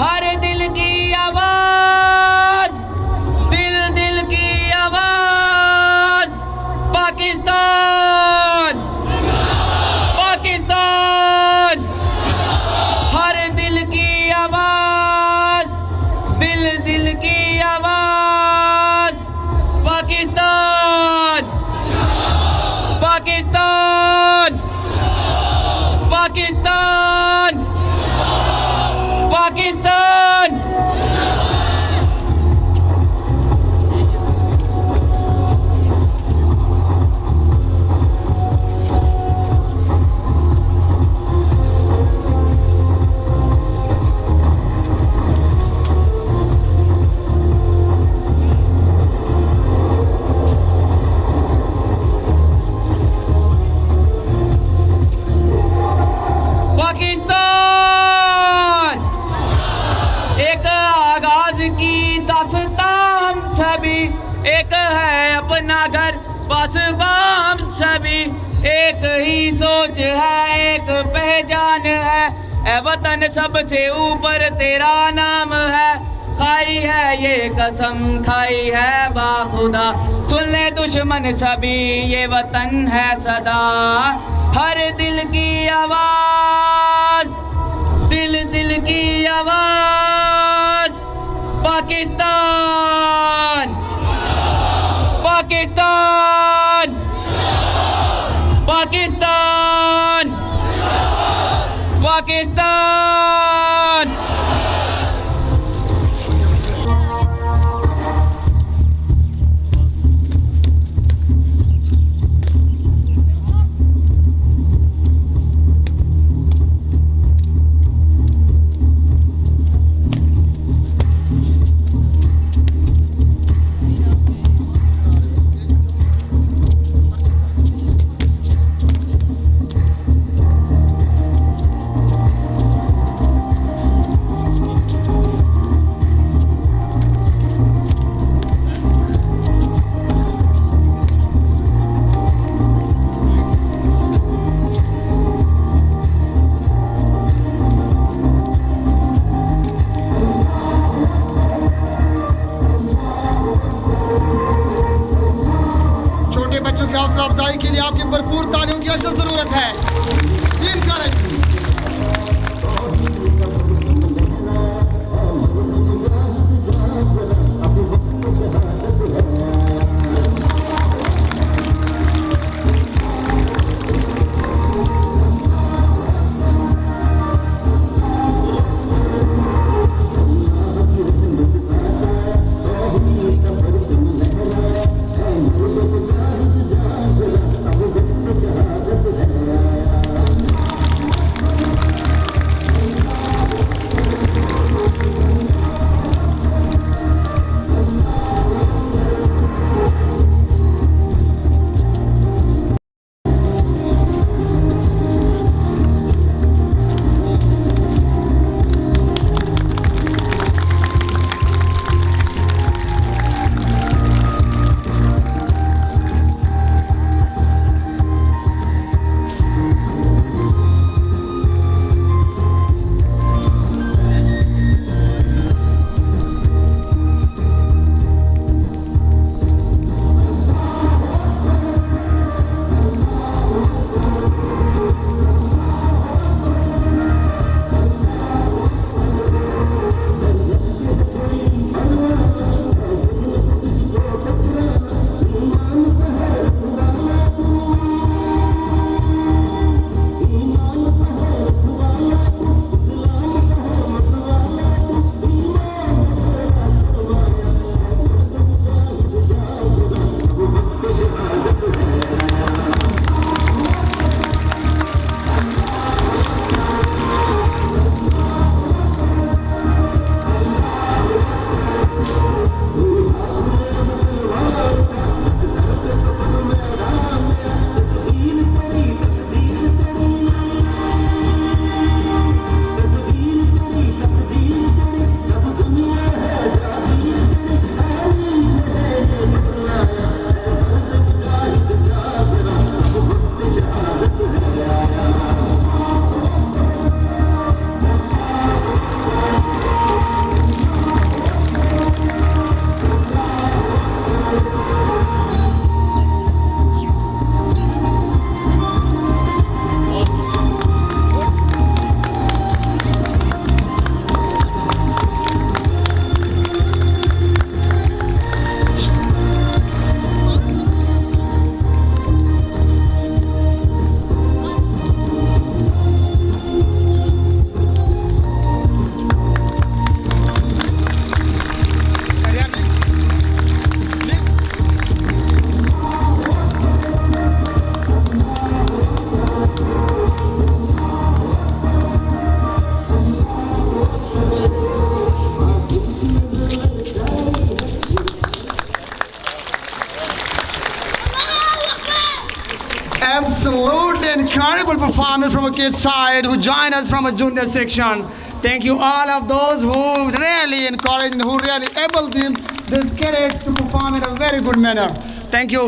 हर दिल की आवाज, दिल दिल की आवाज, पाकिस्तान, पाकिस्तान. हर दिल की आवाज, दिल दिल की आवाज, पाकिस्तान, पाकिस्तान, पाकिस्तान, पाकिस्तान. पाकिस्तान एक आगाज की दास्तां हम सभी, एक है अपना घर बसवा हम सभी, एक ही सोच है, एक पहचान है, ए वतन सबसे ऊपर तेरा नाम है. खाई है ये कसम, खाई है बाखुदा, सुन ले दुश्मन सभी, ये वतन है सदा. हर दिल की आवाज, दिल दिल की आवाज, पाकिस्तान, पाकिस्तान, पाकिस्तान, पाकिस्तान. बच्चों की हौसला अफजाई के लिए आपकी भरपूर तालियों की अशद जरूरत है. Absolutely incredible performance from a kid's side who joined us from a junior section. Thank you all of those who really encouraged and who really able these cadets to perform in a very good manner. Thank you.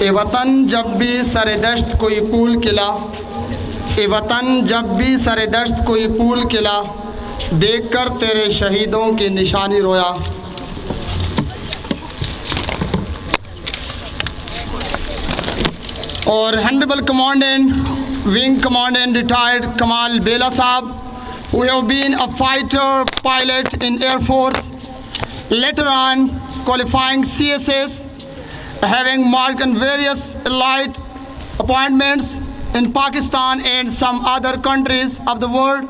ए वतन जब भी सरे दश्त कोई पुल किला, ए वतन जब भी सरे दश्त कोई पुल किला, देखकर तेरे शहीदों की निशानी रोया। और Honorable Commandant, Wing Commandant Retired Kamal Bela Saab, who have been a fighter pilot in Air Force, later on qualifying CSS, having marked on various elite appointments in Pakistan and some other countries of the world.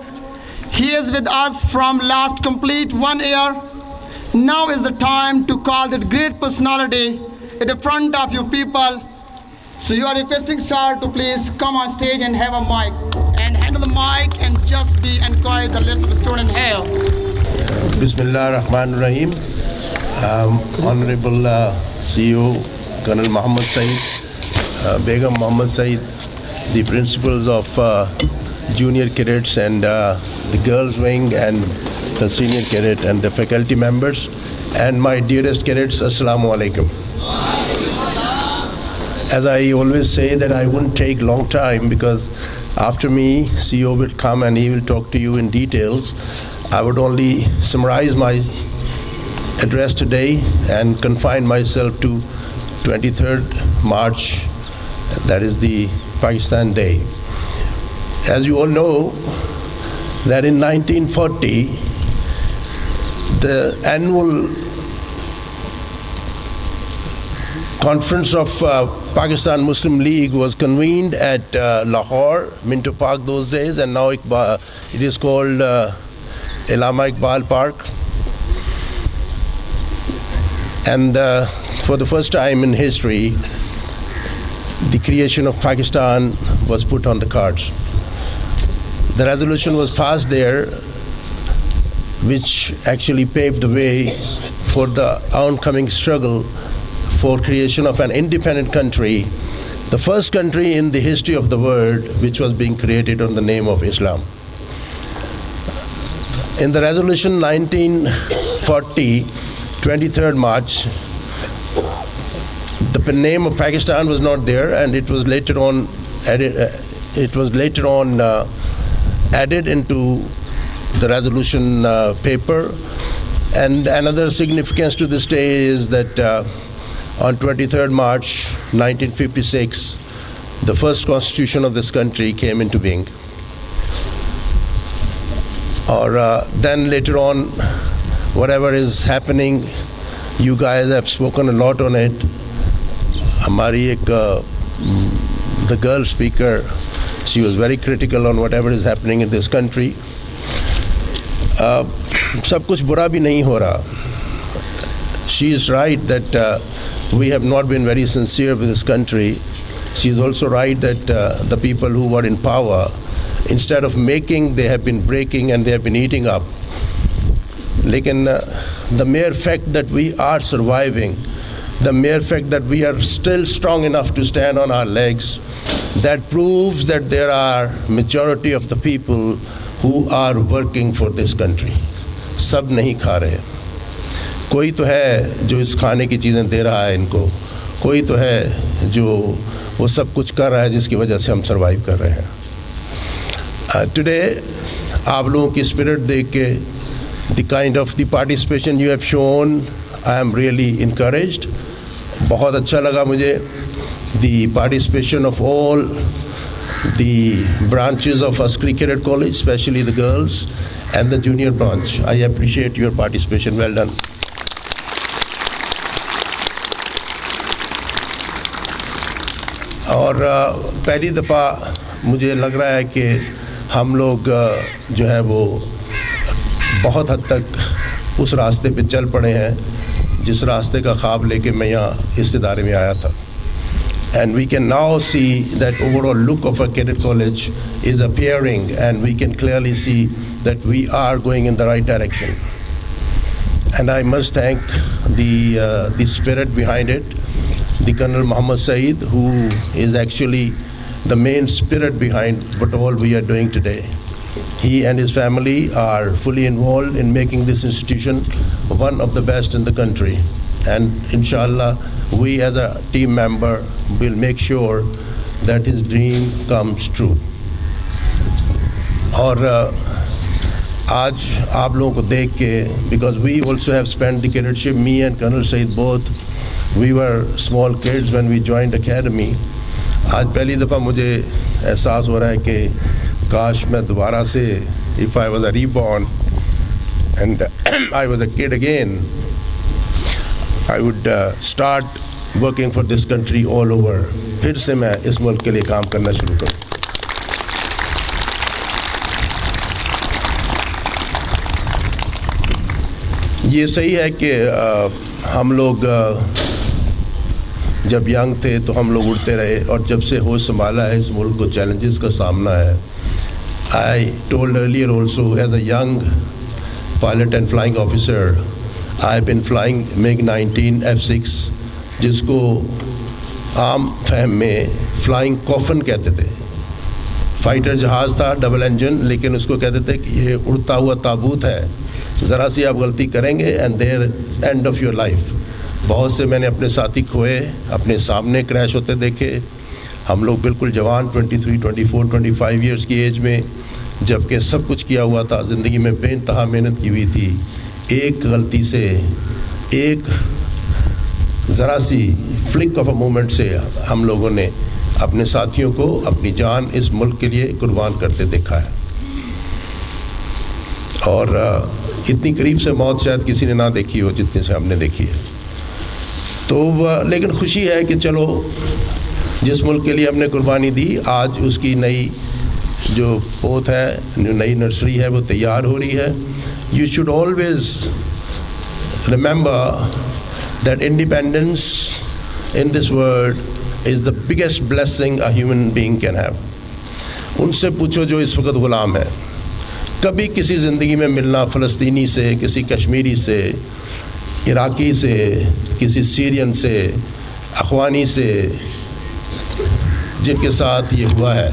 He is with us from last complete 1 year. Now is the time to call that great personality at the front of you people. So you are requesting sir to please come on stage and have a mic and handle the mic and just be encourage the list of students here. Bismillah ar-Rahman ar-Rahim. Honorable CEO Colonel Muhammad Saeed, Begum Muhammad Saeed, the principals of junior cadets and the girls wing and the senior cadet and the faculty members and my dearest cadets, Assalamu alaikum. As I always say that I wouldn't take long time because after me CEO will come and he will talk to you in details. I would only summarize my address today and confine myself to 23rd March, that is the Pakistan Day. As you all know, that in 1940, the annual conference of Pakistan Muslim League was convened at Lahore, Minto Park those days, and now it is called Allama Iqbal Park. And for the first time in history, the creation of Pakistan was put on the cards. The resolution was passed there, which actually paved the way for the oncoming struggle for creation of an independent country, the first country in the history of the world which was being created on the name of Islam. In the resolution 1940, 23rd March, the name of Pakistan was not there, and it was later on added. Added into the resolution paper. And another significance to this day is that on 23rd March 1956, the first constitution of this country came into being. Or then later on, whatever is happening, you guys have spoken a lot on it. The girl speaker, she was very critical on whatever is happening in this country. सब कुछ बुरा भी नहीं हो रहा. She is right that we have not been very sincere with this country. She is also right that the people who were in power, instead of making, they have been breaking and they have been eating up. Lekin the mere fact that we are surviving, the mere fact that we are still strong enough to stand on our legs, that proves that there are majority of the people who are working for this country. सब नहीं खा रहे. कोई तो है जो इस खाने की चीज़ें दे रहा है इनको, कोई तो है जो वो सब कुछ कर रहा है जिसकी वजह से हम सर्वाइव कर रहे हैं. Today, आप लोगों की स्पिरिट देख के, the kind of the participation you have shown, I am really encouraged. बहुत अच्छा लगा मुझे the participation of all the branches of Askari Cadet College, especially the girls and the junior branch. I appreciate your participation. Well done. और पहली दफ़ा मुझे लग रहा है कि हम लोग जो है वो बहुत हद तक उस रास्ते पे चल पड़े हैं जिस रास्ते का ख्वाब लेके मैं यहाँ इस इदारे में आया था. And we can now see that overall look of a cadet college is appearing, and we can clearly see that we are going in the right direction. And I must thank the spirit behind it, the Colonel Muhammad Saeed, who is actually the main spirit behind what all we are doing today. He and his family are fully involved in making this institution one of the best in the country. And inshallah, we as a team member will make sure that his dream comes true. और आज आप लोगों को देख के, because we also have spent the cadetship, me and Colonel Saeed both, we were small kids when we joined academy. आज पहली दफ़ा मुझे एहसास हो रहा है कि काश मैं दोबारा से, if I was a reborn and I was a kid again, I would start working for this country all over. फिर से मैं इस मुल्क के लिए काम करना शुरू करूँ. ये सही है कि हम लोग जब यंग थे तो हम लोग उड़ते रहे, और जब से होश संभाला है इस मुल्क को चैलेंजेस का सामना है. I told earlier also, as a young pilot and flying officer, I've been flying MiG-19 F-6, जिसको आम फहम में फ्लाइंग कॉफन कहते थे. फाइटर जहाज़ था डबल इंजन, लेकिन उसको कहते थे कि ये उड़ता हुआ ताबूत है, ज़रा सी आप गलती करेंगे and there end of your life. बहुत से मैंने अपने साथी खोए, अपने सामने क्रैश होते देखे. हम लोग बिल्कुल जवान 23, 24, 25 ईयर्स की एज में, जबकि सब कुछ किया हुआ था, ज़िंदगी में बेइंतहा मेहनत की हुई थी. एक गलती से, एक ज़रा सी फ्लिक ऑफ अ मोमेंट से हम लोगों ने अपने साथियों को अपनी जान इस मुल्क के लिए कुर्बान करते देखा है. और इतनी करीब से मौत शायद किसी ने ना देखी हो जितने से हमने देखी है. तो लेकिन खुशी है कि चलो, जिस मुल्क के लिए हमने कुर्बानी दी, आज उसकी नई जो पोत है, नई नर्सरी है, वो तैयार हो रही है. You should always remember that independence in this world is the biggest blessing a human being can have. उनसे पूछो जो इस वक्त ग़ुलाम है. कभी किसी ज़िंदगी में मिलना फ़लस्तीनी से, किसी कश्मीरी से, इराकी से, किसी सीरियन से, अफ़गानी से, जिनके साथ ये हुआ है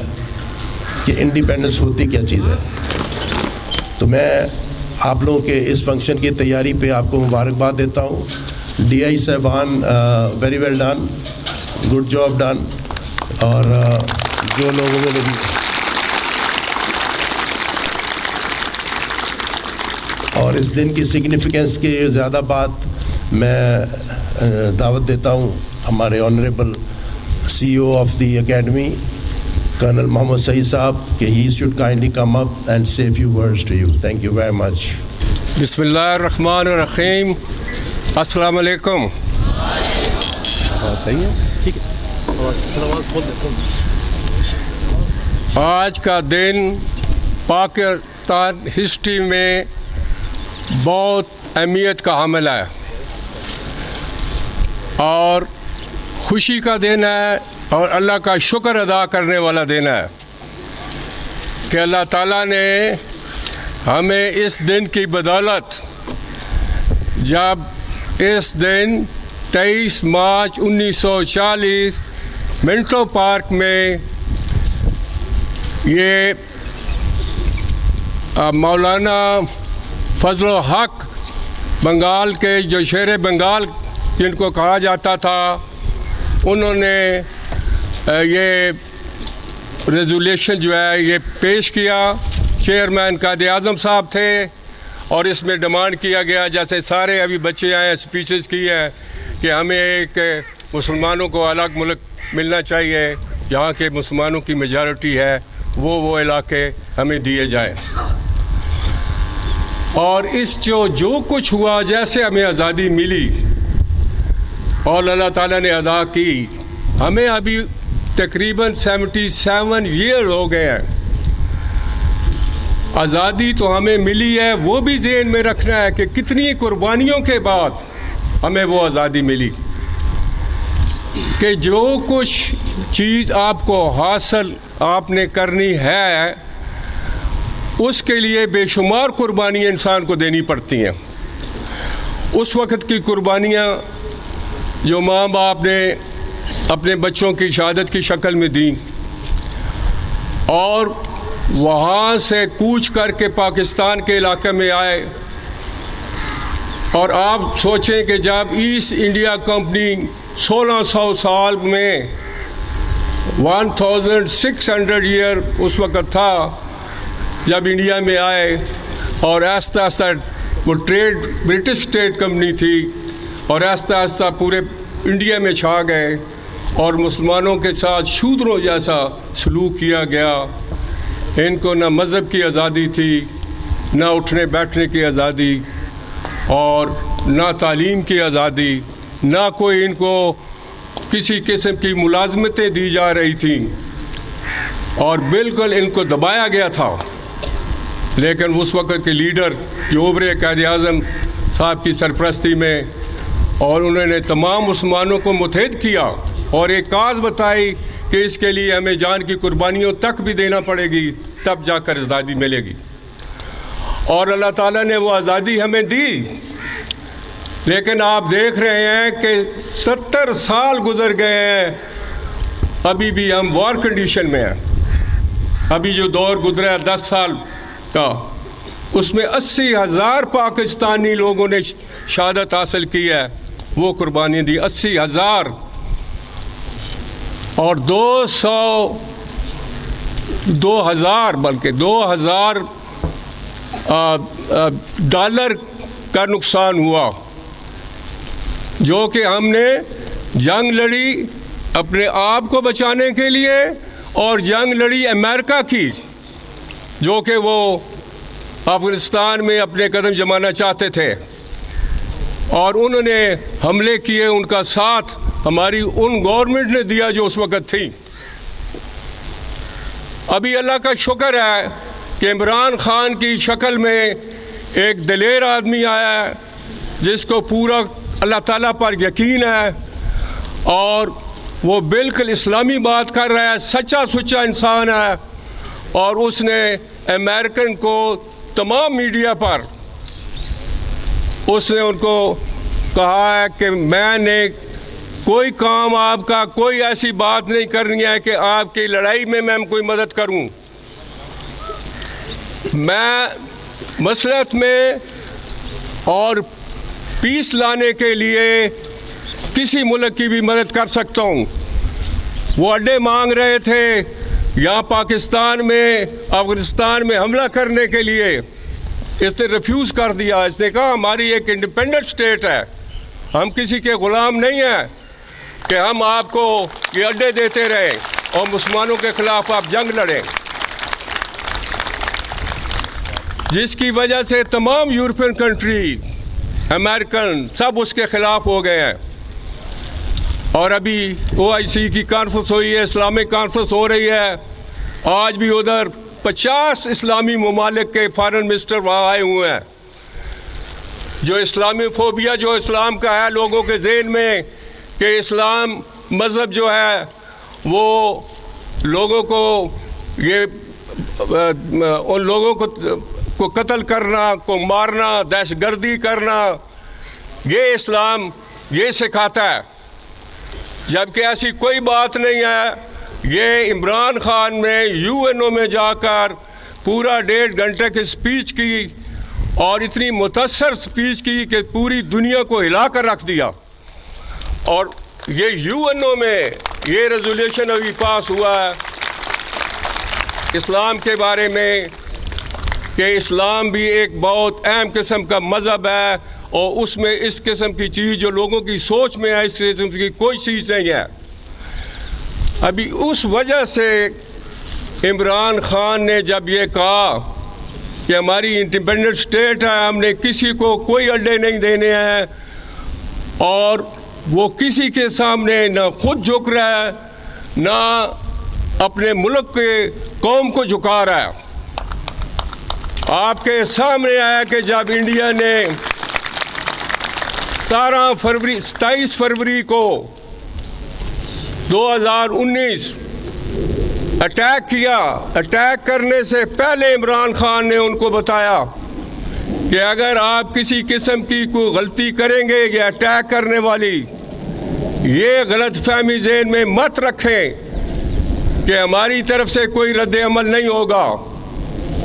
कि इंडिपेंडेंस होती क्या चीज़ है. तो मैं आप लोगों के इस फंक्शन की तैयारी पे आपको मुबारकबाद देता हूँ. DI साहबान, very well done, good job done. और जो लोगों ने भी, और इस दिन की सिग्निफिकेंस की ज़्यादा बात मैं दावत देता हूँ हमारे honourable CEO of the Academy, Colonel Muhammad Saeed Saab, कि he should kindly come up and say a few words to you. Thank you very much. बिस्मिल्लाहिर्रहमानिर्रहीम. अस्सलाम वालेकुम. सही है, ठीक है. आज का दिन पाकिस्तान हिस्ट्री में बहुत अहमियत का हामिल है और खुशी का दिन है, और अल्लाह का शुक्र अदा करने वाला दिन है कि अल्लाह ताला ने हमें इस दिन की बदौलत, जब इस दिन 23 मार्च 1940 मिंटो पार्क में ये मौलाना फजल हक बंगाल के, जो शेर बंगाल जिनको कहा जाता था, उन्होंने ये रेजोल्यूशन जो है ये पेश किया. चेयरमैन कायदे आज़म साहब थे, और इसमें डिमांड किया गया, जैसे सारे अभी बच्चे आए स्पीचेस की है, कि हमें एक मुसलमानों को अलग मुल्क मिलना चाहिए, जहाँ के मुसलमानों की मेजॉरिटी है, वो इलाके हमें दिए जाए. और इस जो कुछ हुआ, जैसे हमें आज़ादी मिली और अल्लाह ताला ने अदा की, हमें अभी तकरीबन 77 ईयर हो गए हैं. आज़ादी तो हमें मिली है, वो भी ज़हन में रखना है कि कितनी कुर्बानियों के बाद हमें वो आज़ादी मिली कि जो कुछ चीज़ आपको हासिल आपने करनी है उसके लिए बेशुमार कुर्बानियाँ इंसान को देनी पड़ती हैं। उस वक़्त की कुर्बानियाँ जो माँ बाप ने अपने बच्चों की शहादत की शक्ल में दी और वहाँ से कूच करके पाकिस्तान के इलाके में आए, और आप सोचें कि जब ईस्ट इंडिया कंपनी 1600 साल में 1600 ईयर उस वक़्त था जब इंडिया में आए, और आहिस्ता आहिस्ता वो ट्रेड ब्रिटिश ट्रेड कंपनी थी और आहिस्ता आहिस्ता पूरे इंडिया में छा गए और मुसलमानों के साथ शूद्रों जैसा सलूक किया गया। इनको ना मज़हब की आज़ादी थी, ना उठने बैठने की आज़ादी, और ना तालीम की आज़ादी, ना कोई इनको किसी किस्म की मुलाजमतें दी जा रही थी, और बिल्कुल इनको दबाया गया था। लेकिन उस वक़्त के लीडर जो उभरे कायद-ए-आज़म साहब की सरपरस्ती में, और उन्होंने तमाम मुसलमानों को मुत्तहिद किया और एक काज बताई कि इसके लिए हमें जान की कुर्बानियों तक भी देना पड़ेगी, तब जाकर आज़ादी मिलेगी। और अल्लाह ताला ने वो आज़ादी हमें दी। लेकिन आप देख रहे हैं कि 70 साल गुजर गए हैं, अभी भी हम वॉर कंडीशन में हैं। अभी जो दौर गुजरा है 10 साल का, उसमें 80,000 पाकिस्तानी लोगों ने शहादत हासिल की है, वो कुर्बानी दी 80,000, और 2000 बल्कि 2000 डॉलर का नुकसान हुआ, जो कि हमने जंग लड़ी अपने आप को बचाने के लिए, और जंग लड़ी अमेरिका की, जो कि वो अफ़गानिस्तान में अपने कदम जमाना चाहते थे, और उन्होंने हमले किए। उनका साथ हमारी उन गवर्नमेंट ने दिया जो उस वक़्त थी। अभी अल्लाह का शुक्र है कि इमरान खान की शक्ल में एक दलेर आदमी आया है जिसको पूरा अल्लाह ताला पर यकीन है, और वो बिल्कुल इस्लामी बात कर रहा है, सच्चा सुच्चा इंसान है। और उसने अमेरिकन को तमाम मीडिया पर उसने उनको कहा है कि मैंने कोई काम आपका, कोई ऐसी बात नहीं करनी है कि आपकी लड़ाई में मैं कोई मदद करूं। मैं मसलहत में और पीस लाने के लिए किसी मुल्क की भी मदद कर सकता हूं। वो अड्डे मांग रहे थे यहाँ पाकिस्तान में, अफगानिस्तान में हमला करने के लिए, इसने रिफ्यूज़ कर दिया। इसने कहा हमारी एक इंडिपेंडेंट स्टेट है, हम किसी के ग़ुलाम नहीं हैं कि हम आपको ये अड्डे देते रहें और मुसलमानों के ख़िलाफ़ आप जंग लड़ें, जिसकी वजह से तमाम यूरोपियन कंट्री, अमेरिकन, सब उसके ख़िलाफ़ हो गए हैं। और अभी OIC की कॉन्फ्रेंस हुई है, इस्लामिक कॉन्फ्रेंस हो रही है। आज भी उधर 50 इस्लामी ममालिक के फॉरेन मिनिस्टर वहाँ आए हुए हैं। जो इस्लामी फोबिया जो इस्लाम का है लोगों के ज़हन में कि इस्लाम मज़हब जो है वो लोगों को ये उन लोगों को कत्ल करना, को मारना, दहशतगर्दी करना, ये इस्लाम ये सिखाता है, जबकि ऐसी कोई बात नहीं है। ये इमरान खान ने UNO में जाकर पूरा 1.5 घंटे की स्पीच की, और इतनी मुतअस्सर स्पीच की कि पूरी दुनिया को हिला कर रख दिया। और ये UNO में ये रेजोल्यूशन अभी पास हुआ है इस्लाम के बारे में कि इस्लाम भी एक बहुत अहम किस्म का मज़हब है, और उसमें इस किस्म की चीज़ जो लोगों की सोच में है, इस किस्म की कोई चीज़ नहीं है। अभी उस वजह से इमरान खान ने जब ये कहा कि हमारी इंडिपेंडेंट स्टेट है, हमने किसी को कोई अड्डे नहीं देने हैं, और वो किसी के सामने ना खुद झुक रहा है, ना अपने मुल्क के कौम को झुका रहा है। आपके सामने आया कि जब इंडिया ने 27 फरवरी को 2019 अटैक किया। अटैक करने से पहले इमरान खान ने उनको बताया कि अगर आप किसी किस्म की कोई गलती करेंगे या अटैक करने वाली, ये गलत फहमी ज़हन में मत रखें कि हमारी तरफ से कोई रद्द अमल नहीं होगा।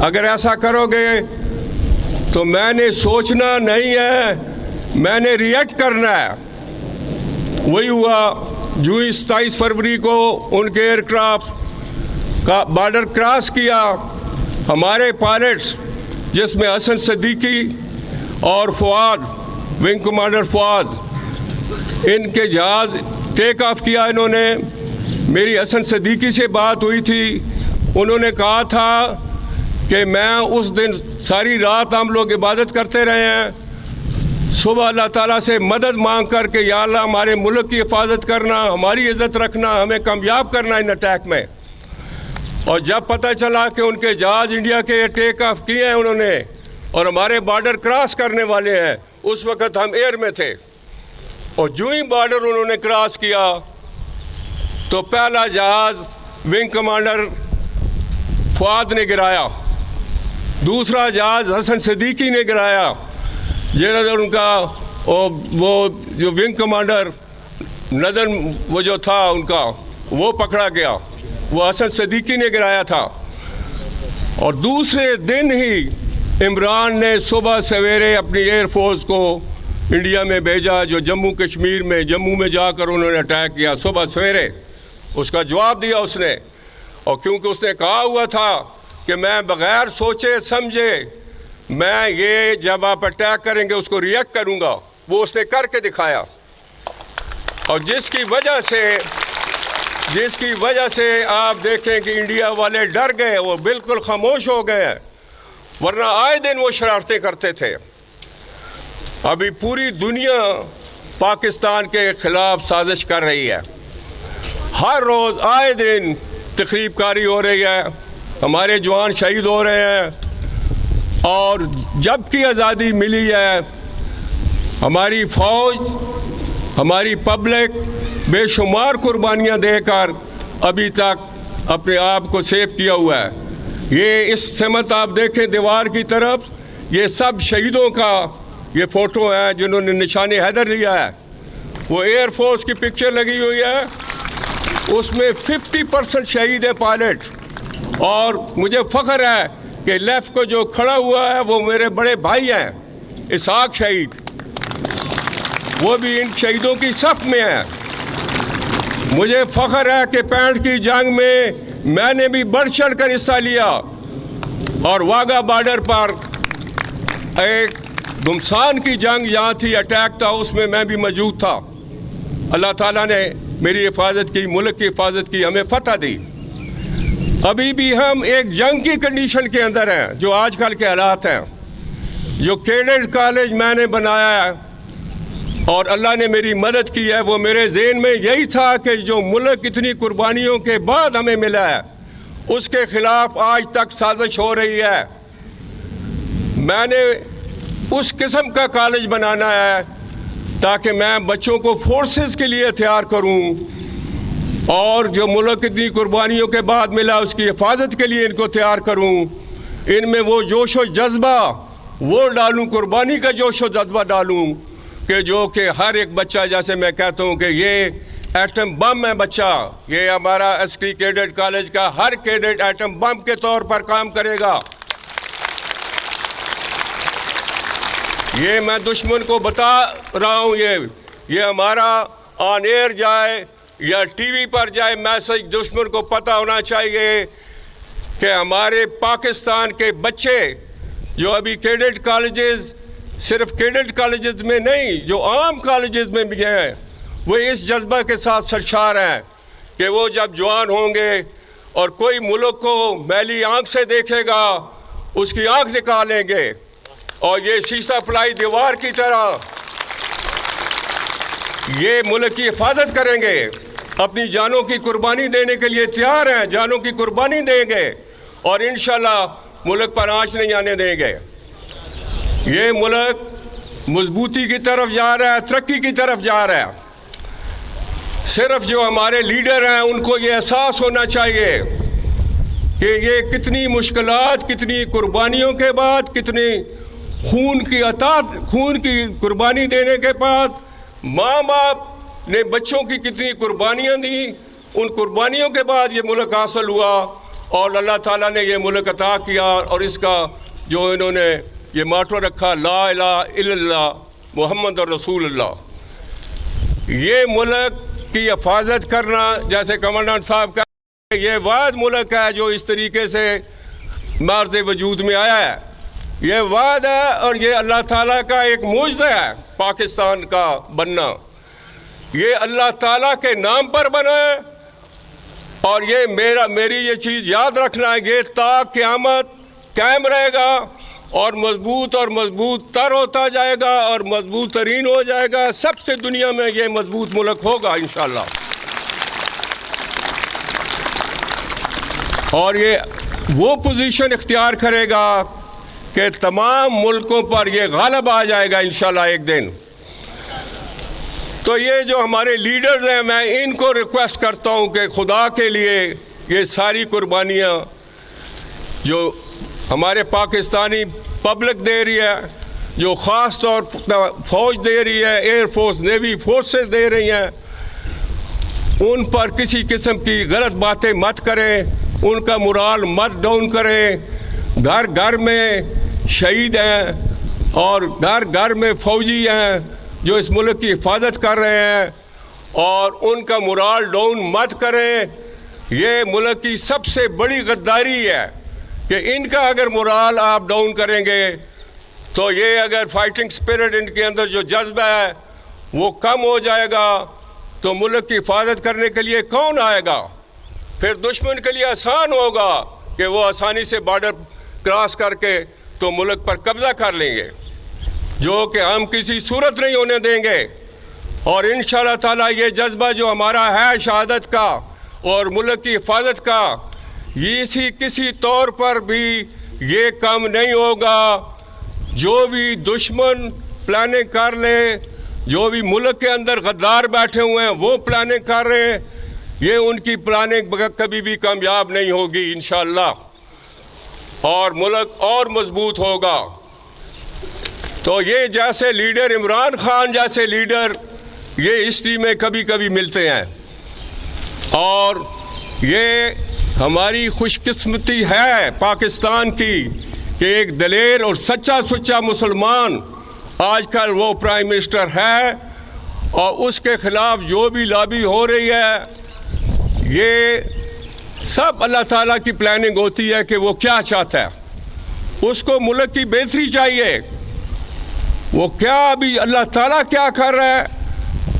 अगर ऐसा करोगे तो मैंने सोचना नहीं है, मैंने रिएक्ट करना है। वही हुआ। जो 27 फरवरी को उनके एयरक्राफ्ट का बॉर्डर क्रॉस किया, हमारे पायलट्स जिसमें हसन सिद्दीकी और फवाद, विंग कमांडर फवाद, इनके जहाज़ टेक ऑफ किया। इन्होंने, मेरी हसन सिद्दीकी से बात हुई थी, उन्होंने कहा था कि मैं उस दिन सारी रात हम लोग इबादत करते रहे हैं, सुबह अल्लाह ताला से मदद मांग कर के या अल्लाह हमारे मुल्क की हिफाजत करना, हमारी इज़्ज़त रखना, हमें कामयाब करना इन अटैक में। और जब पता चला कि उनके जहाज़ इंडिया के टेक ऑफ किए हैं उन्होंने और हमारे बॉर्डर क्रॉस करने वाले हैं, उस वक़्त हम एयर में थे। और जो ही बॉर्डर उन्होंने क्रॉस किया तो पहला जहाज़ विंग कमांडर फवाद ने गिराया, दूसरा जहाज़ हसन सिद्दीकी ने गिराया। जनरल उनका वो जो विंग कमांडर नदन वो जो था उनका, वो पकड़ा गया, वो हसन सिद्दीकी ने गिराया था। और दूसरे दिन ही इमरान ने सुबह सवेरे अपनी एयरफोर्स को इंडिया में भेजा, जो जम्मू कश्मीर में, जम्मू में जाकर उन्होंने अटैक किया सुबह सवेरे। उसका जवाब दिया उसने, और क्योंकि उसने कहा हुआ था कि मैं बग़ैर सोचे समझे मैं ये जब आप अटैक करेंगे उसको रिएक्ट करूंगा, वो उसने करके दिखाया। और जिसकी वजह से आप देखें कि इंडिया वाले डर गए, वो बिल्कुल खामोश हो गए हैं, वरना आए दिन वो शरारतें करते थे। अभी पूरी दुनिया पाकिस्तान के खिलाफ साजिश कर रही है, हर रोज़ आए दिन तकरीबकारी हो रही है, हमारे जवान शहीद हो रहे हैं। और जब की आज़ादी मिली है, हमारी फ़ौज, हमारी पब्लिक बेशुमार कुर्बानियाँ देकर अभी तक अपने आप को सेफ किया हुआ है। ये इस समत आप देखें दीवार की तरफ, ये सब शहीदों का ये फ़ोटो है जिन्होंने निशाने हैदर लिया है। वो एयरफोर्स की पिक्चर लगी हुई है, उसमें 50% शहीद है पायलट। और मुझे फ़ख्र है कि लेफ्ट को जो खड़ा हुआ है वो मेरे बड़े भाई हैं, इसहाक शहीद, वो भी इन शहीदों की सफ में है। मुझे फ़ख्र है कि 65 की जंग में मैंने भी बढ़ चढ़ कर हिस्सा लिया, और वाघा बॉर्डर पर एक घुमसान की जंग यहाँ थी, अटैक था, उसमें मैं भी मौजूद था। अल्लाह ताला ने मेरी हिफाजत की, मुल्क की हिफाजत की, हमें फतह दी। अभी भी हम एक जंग की कंडीशन के अंदर हैं, जो आजकल के हालात हैं। जो कैडेट कॉलेज मैंने बनाया है और अल्लाह ने मेरी मदद की है, वो मेरे ज़हन में यही था कि जो मुल्क इतनी कुर्बानियों के बाद हमें मिला है, उसके ख़िलाफ़ आज तक साजिश हो रही है। मैंने उस किस्म का कॉलेज बनाना है ताकि मैं बच्चों को फोर्सेस के लिए तैयार करूं, और जो मुल्क इतनी कुर्बानियों के बाद मिला उसकी हिफाजत के लिए इनको तैयार करूं। इनमें वो जोश व जज्बा वो डालूं, कुर्बानी का जोश व जज्बा डालूं कि जो कि हर एक बच्चा, जैसे मैं कहता हूं कि ये एटम बम है बच्चा, ये हमारा एसटी कैडेट कॉलेज का हर कैडेट एटम बम के तौर पर काम करेगा। ये मैं दुश्मन को बता रहा हूँ, ये हमारा ऑन एयर जाए या टीवी पर जाए मैसेज, दुश्मन को पता होना चाहिए कि हमारे पाकिस्तान के बच्चे जो अभी कैडेट कॉलेजेस, सिर्फ कैडेट कॉलेजेस में नहीं, जो आम कॉलेजेस में भी हैं, वो इस जज्बा के साथ सरशार हैं कि वो जब जवान होंगे और कोई मुल्क को मैली आंख से देखेगा, उसकी आंख निकालेंगे और ये शीशा फलाई दीवार की तरह ये मुल्क की हिफाजत करेंगे, अपनी जानों की कुर्बानी देने के लिए तैयार हैं, जानों की कुर्बानी देंगे और इंशाल्लाह मुल्क पर आंच नहीं आने देंगे। ये मुल्क मजबूती की तरफ जा रहा है, तरक्की की तरफ जा रहा है। सिर्फ जो हमारे लीडर हैं उनको ये एहसास होना चाहिए कि ये कितनी मुश्किलात, कितनी कुर्बानियों के बाद, कितनी खून की कुर्बानी देने के बाद माँ बाप ने बच्चों की कितनी कुर्बानियाँ दी, उन कुर्बानियों के बाद ये मुल्क हासिल हुआ और अल्लाह ताला ने ये मुल्क अता किया। और इसका जो इन्होंने ये माटो रखा, ला इलाहा इल्लल्लाह मुहम्मद रसूलुल्लाह, ये मुल्क की हिफाजत करना, जैसे कमांडेंट साहब का, ये वाद मुल्क है जो इस तरीके से मार्ज़ वजूद में आया है। ये वाद है और ये अल्लाह ताला का एक मुजज़ा है पाकिस्तान का बनना। ये अल्लाह ताला के नाम पर बना है और ये मेरी ये चीज़ याद रखना है, ये ता क़यामत कायम रहेगा और मजबूत तर होता जाएगा और मजबूत तरीन हो जाएगा। सबसे दुनिया में ये मजबूत मुल्क होगा इंशाअल्लाह। और ये वो पोजीशन इख्तियार करेगा कि तमाम मुल्कों पर ये गालिब आ जाएगा इंशाअल्लाह एक दिन। तो ये जो हमारे लीडर्स हैं, मैं इनको रिक्वेस्ट करता हूँ कि खुदा के लिए ये सारी कुर्बानियाँ जो हमारे पाकिस्तानी पब्लिक दे रही है, जो ख़ास तौर पर फ़ौज दे रही है, एयर फोर्स, नेवी फोर्सेस दे रही हैं, उन पर किसी किस्म की गलत बातें मत करें, उनका मोराल मत डाउन करें। घर घर में शहीद हैं और घर घर में फ़ौजी हैं जो इस मुल्क की हिफाजत कर रहे हैं और उनका मोराल डाउन मत करें। ये मुल्क की सबसे बड़ी गद्दारी है कि इनका अगर मोराल आप डाउन करेंगे तो ये अगर फाइटिंग स्पिरिट इनके अंदर जो जज्बा है वो कम हो जाएगा, तो मुल्क की हिफाजत करने के लिए कौन आएगा? फिर दुश्मन के लिए आसान होगा कि वो आसानी से बॉर्डर क्रॉस करके तो मुल्क पर कब्ज़ा कर लेंगे, जो कि हम किसी सूरत नहीं होने देंगे। और इंशाअल्लाह ताला ये जज्बा जो हमारा है शहादत का और मुल्क की हिफाजत का, ये किसी तौर पर भी ये कम नहीं होगा। जो भी दुश्मन प्लानिंग कर ले, जो भी मुल्क के अंदर गद्दार बैठे हुए हैं वो प्लानिंग कर रहे हैं, ये उनकी प्लानिंग कभी भी कामयाब नहीं होगी इंशाअल्लाह। और मुल्क और मजबूत होगा। तो ये जैसे लीडर, इमरान खान जैसे लीडर, ये हिस्ट्री में कभी कभी मिलते हैं और ये हमारी खुशकिस्मती है पाकिस्तान की कि एक दलेर और सच्चा सुच्चा मुसलमान आजकल वो प्राइम मिनिस्टर है। और उसके ख़िलाफ़ जो भी लॉबी हो रही है, ये सब अल्लाह ताला की प्लानिंग होती है कि वो क्या चाहता है। उसको मुल्क की बेहतरी चाहिए, वो क्या अभी अल्लाह ताला क्या कर रहा है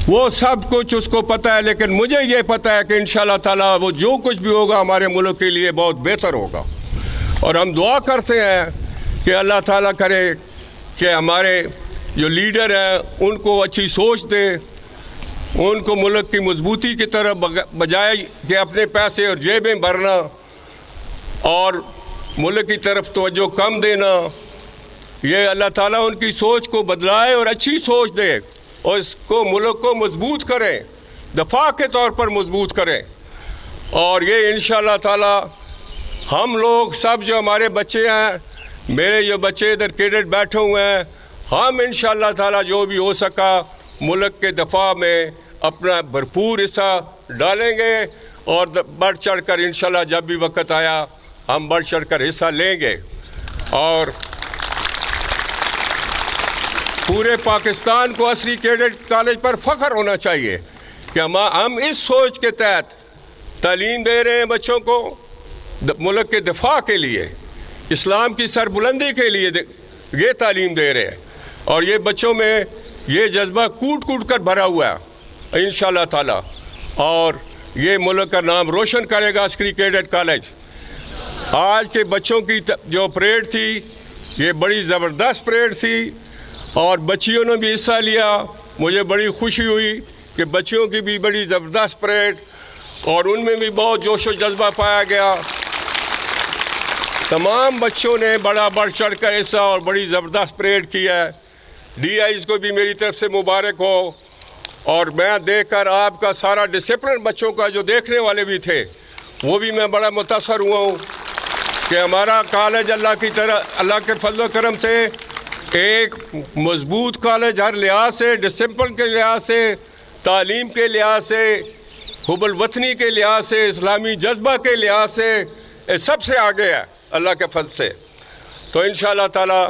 वो सब कुछ उसको पता है। लेकिन मुझे ये पता है कि इंशाअल्लाह ताला वो जो कुछ भी होगा हमारे मुल्क के लिए बहुत बेहतर होगा। और हम दुआ करते हैं कि अल्लाह ताला करे कि हमारे जो लीडर हैं उनको अच्छी सोच दे, उनको मुल्क की मजबूती की तरफ बजाय कि अपने पैसे और जेबें भरना और मुल्क की तरफ तवज्जो कम देना, ये अल्लाह ताला उनकी सोच को बदलाए और अच्छी सोच दे और इसको मुल्क को मजबूत करें, दफा के तौर पर मजबूत करें। और ये इंशाअल्लाह ताला हम लोग सब जो हमारे बच्चे हैं, मेरे जो बच्चे इधर कैडेट बैठे हुए हैं, हम इंशाअल्लाह ताला जो भी हो सका मुल्क के दफा में अपना भरपूर हिस्सा डालेंगे और बढ़ चढ़ कर इंशाअल्लाह जब भी वक्त आया हम बढ़ चढ़ कर हिस्सा लेंगे। और पूरे पाकिस्तान को असरी कैडेट कॉलेज पर फ़ख्र होना चाहिए कि हम इस सोच के तहत तालीम दे रहे हैं बच्चों को, मुल्क के दिफा के लिए, इस्लाम की सरबुलंदी के लिए ये तालीम दे रहे हैं। और ये बच्चों में ये जज्बा कूट कूट कर भरा हुआ है इंशाअल्लाह ताला, और ये मुल्क का नाम रोशन करेगा असरी कैडेट कॉलेज। आज के बच्चों की जो परेड थी ये बड़ी ज़बरदस्त परेड थी और बच्चियों ने भी हिस्सा लिया। मुझे बड़ी खुशी हुई कि बच्चियों की भी बड़ी ज़बरदस्त परेड और उनमें भी बहुत जोश व जज्बा पाया गया। तमाम बच्चों ने बड़ा बढ़ चढ़ कर हिस्सा और बड़ी ज़बरदस्त परेड की है। DIs को भी मेरी तरफ से मुबारक हो। और मैं देखकर आपका सारा डिसिप्लिन बच्चों का जो देखने वाले भी थे वो भी मैं बड़ा मुतासर हुआ हूँ कि हमारा कॉलेज अल्लाह की तरह, अल्लाह के फजल करम से एक मजबूत कॉलेज हर लिहाज से, डिसिप्लिन के लिहाज से, तालीम के लिहाज से, हुब्बुल वतनी के लिहाज से, इस्लामी जज्बा के लिहाज से सबसे आगे है अल्लाह के फजल से। तो इंशाअल्लाह ताला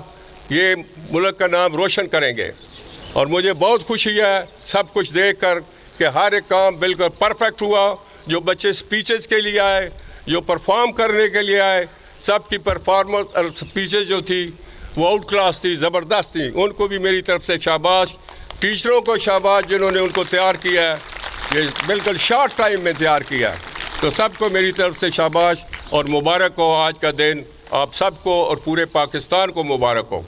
ये मुल्क का नाम रोशन करेंगे। और मुझे बहुत खुशी है सब कुछ देखकर कि हर एक काम बिल्कुल परफेक्ट हुआ। जो बच्चे स्पीचेस के लिए आए, जो परफॉर्म करने के लिए आए, सब की परफॉर्मेंस और स्पीचेस जो थी वो आउट क्लास थी, ज़बरदस्त थी। उनको भी मेरी तरफ से शाबाश। टीचरों को शाबाश जिन्होंने उनको तैयार किया है, ये बिल्कुल शॉर्ट टाइम में तैयार किया है। तो सबको मेरी तरफ से शाबाश और मुबारक हो। आज का दिन आप सबको और पूरे पाकिस्तान को मुबारक हो।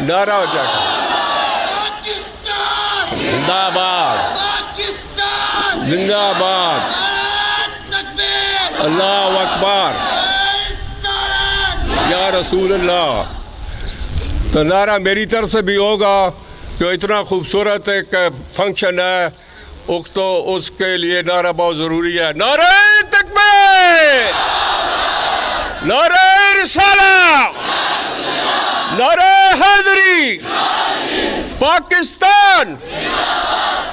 नारा हो जाएगा जिंदाबाद, जिंदाबाद, अल्लाह अकबर, या रसूल अल्लाह। तो नारा मेरी तरफ से भी होगा कि इतना खूबसूरत एक फंक्शन है, तो उसके लिए नारा बहुत ज़रूरी है। नारे तकबीर, नारे रिसालत, नारे हैदरी, Pakistan,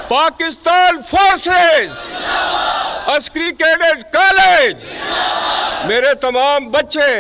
Pakistan forces, Askari cadet college, मेरे तमाम बच्चे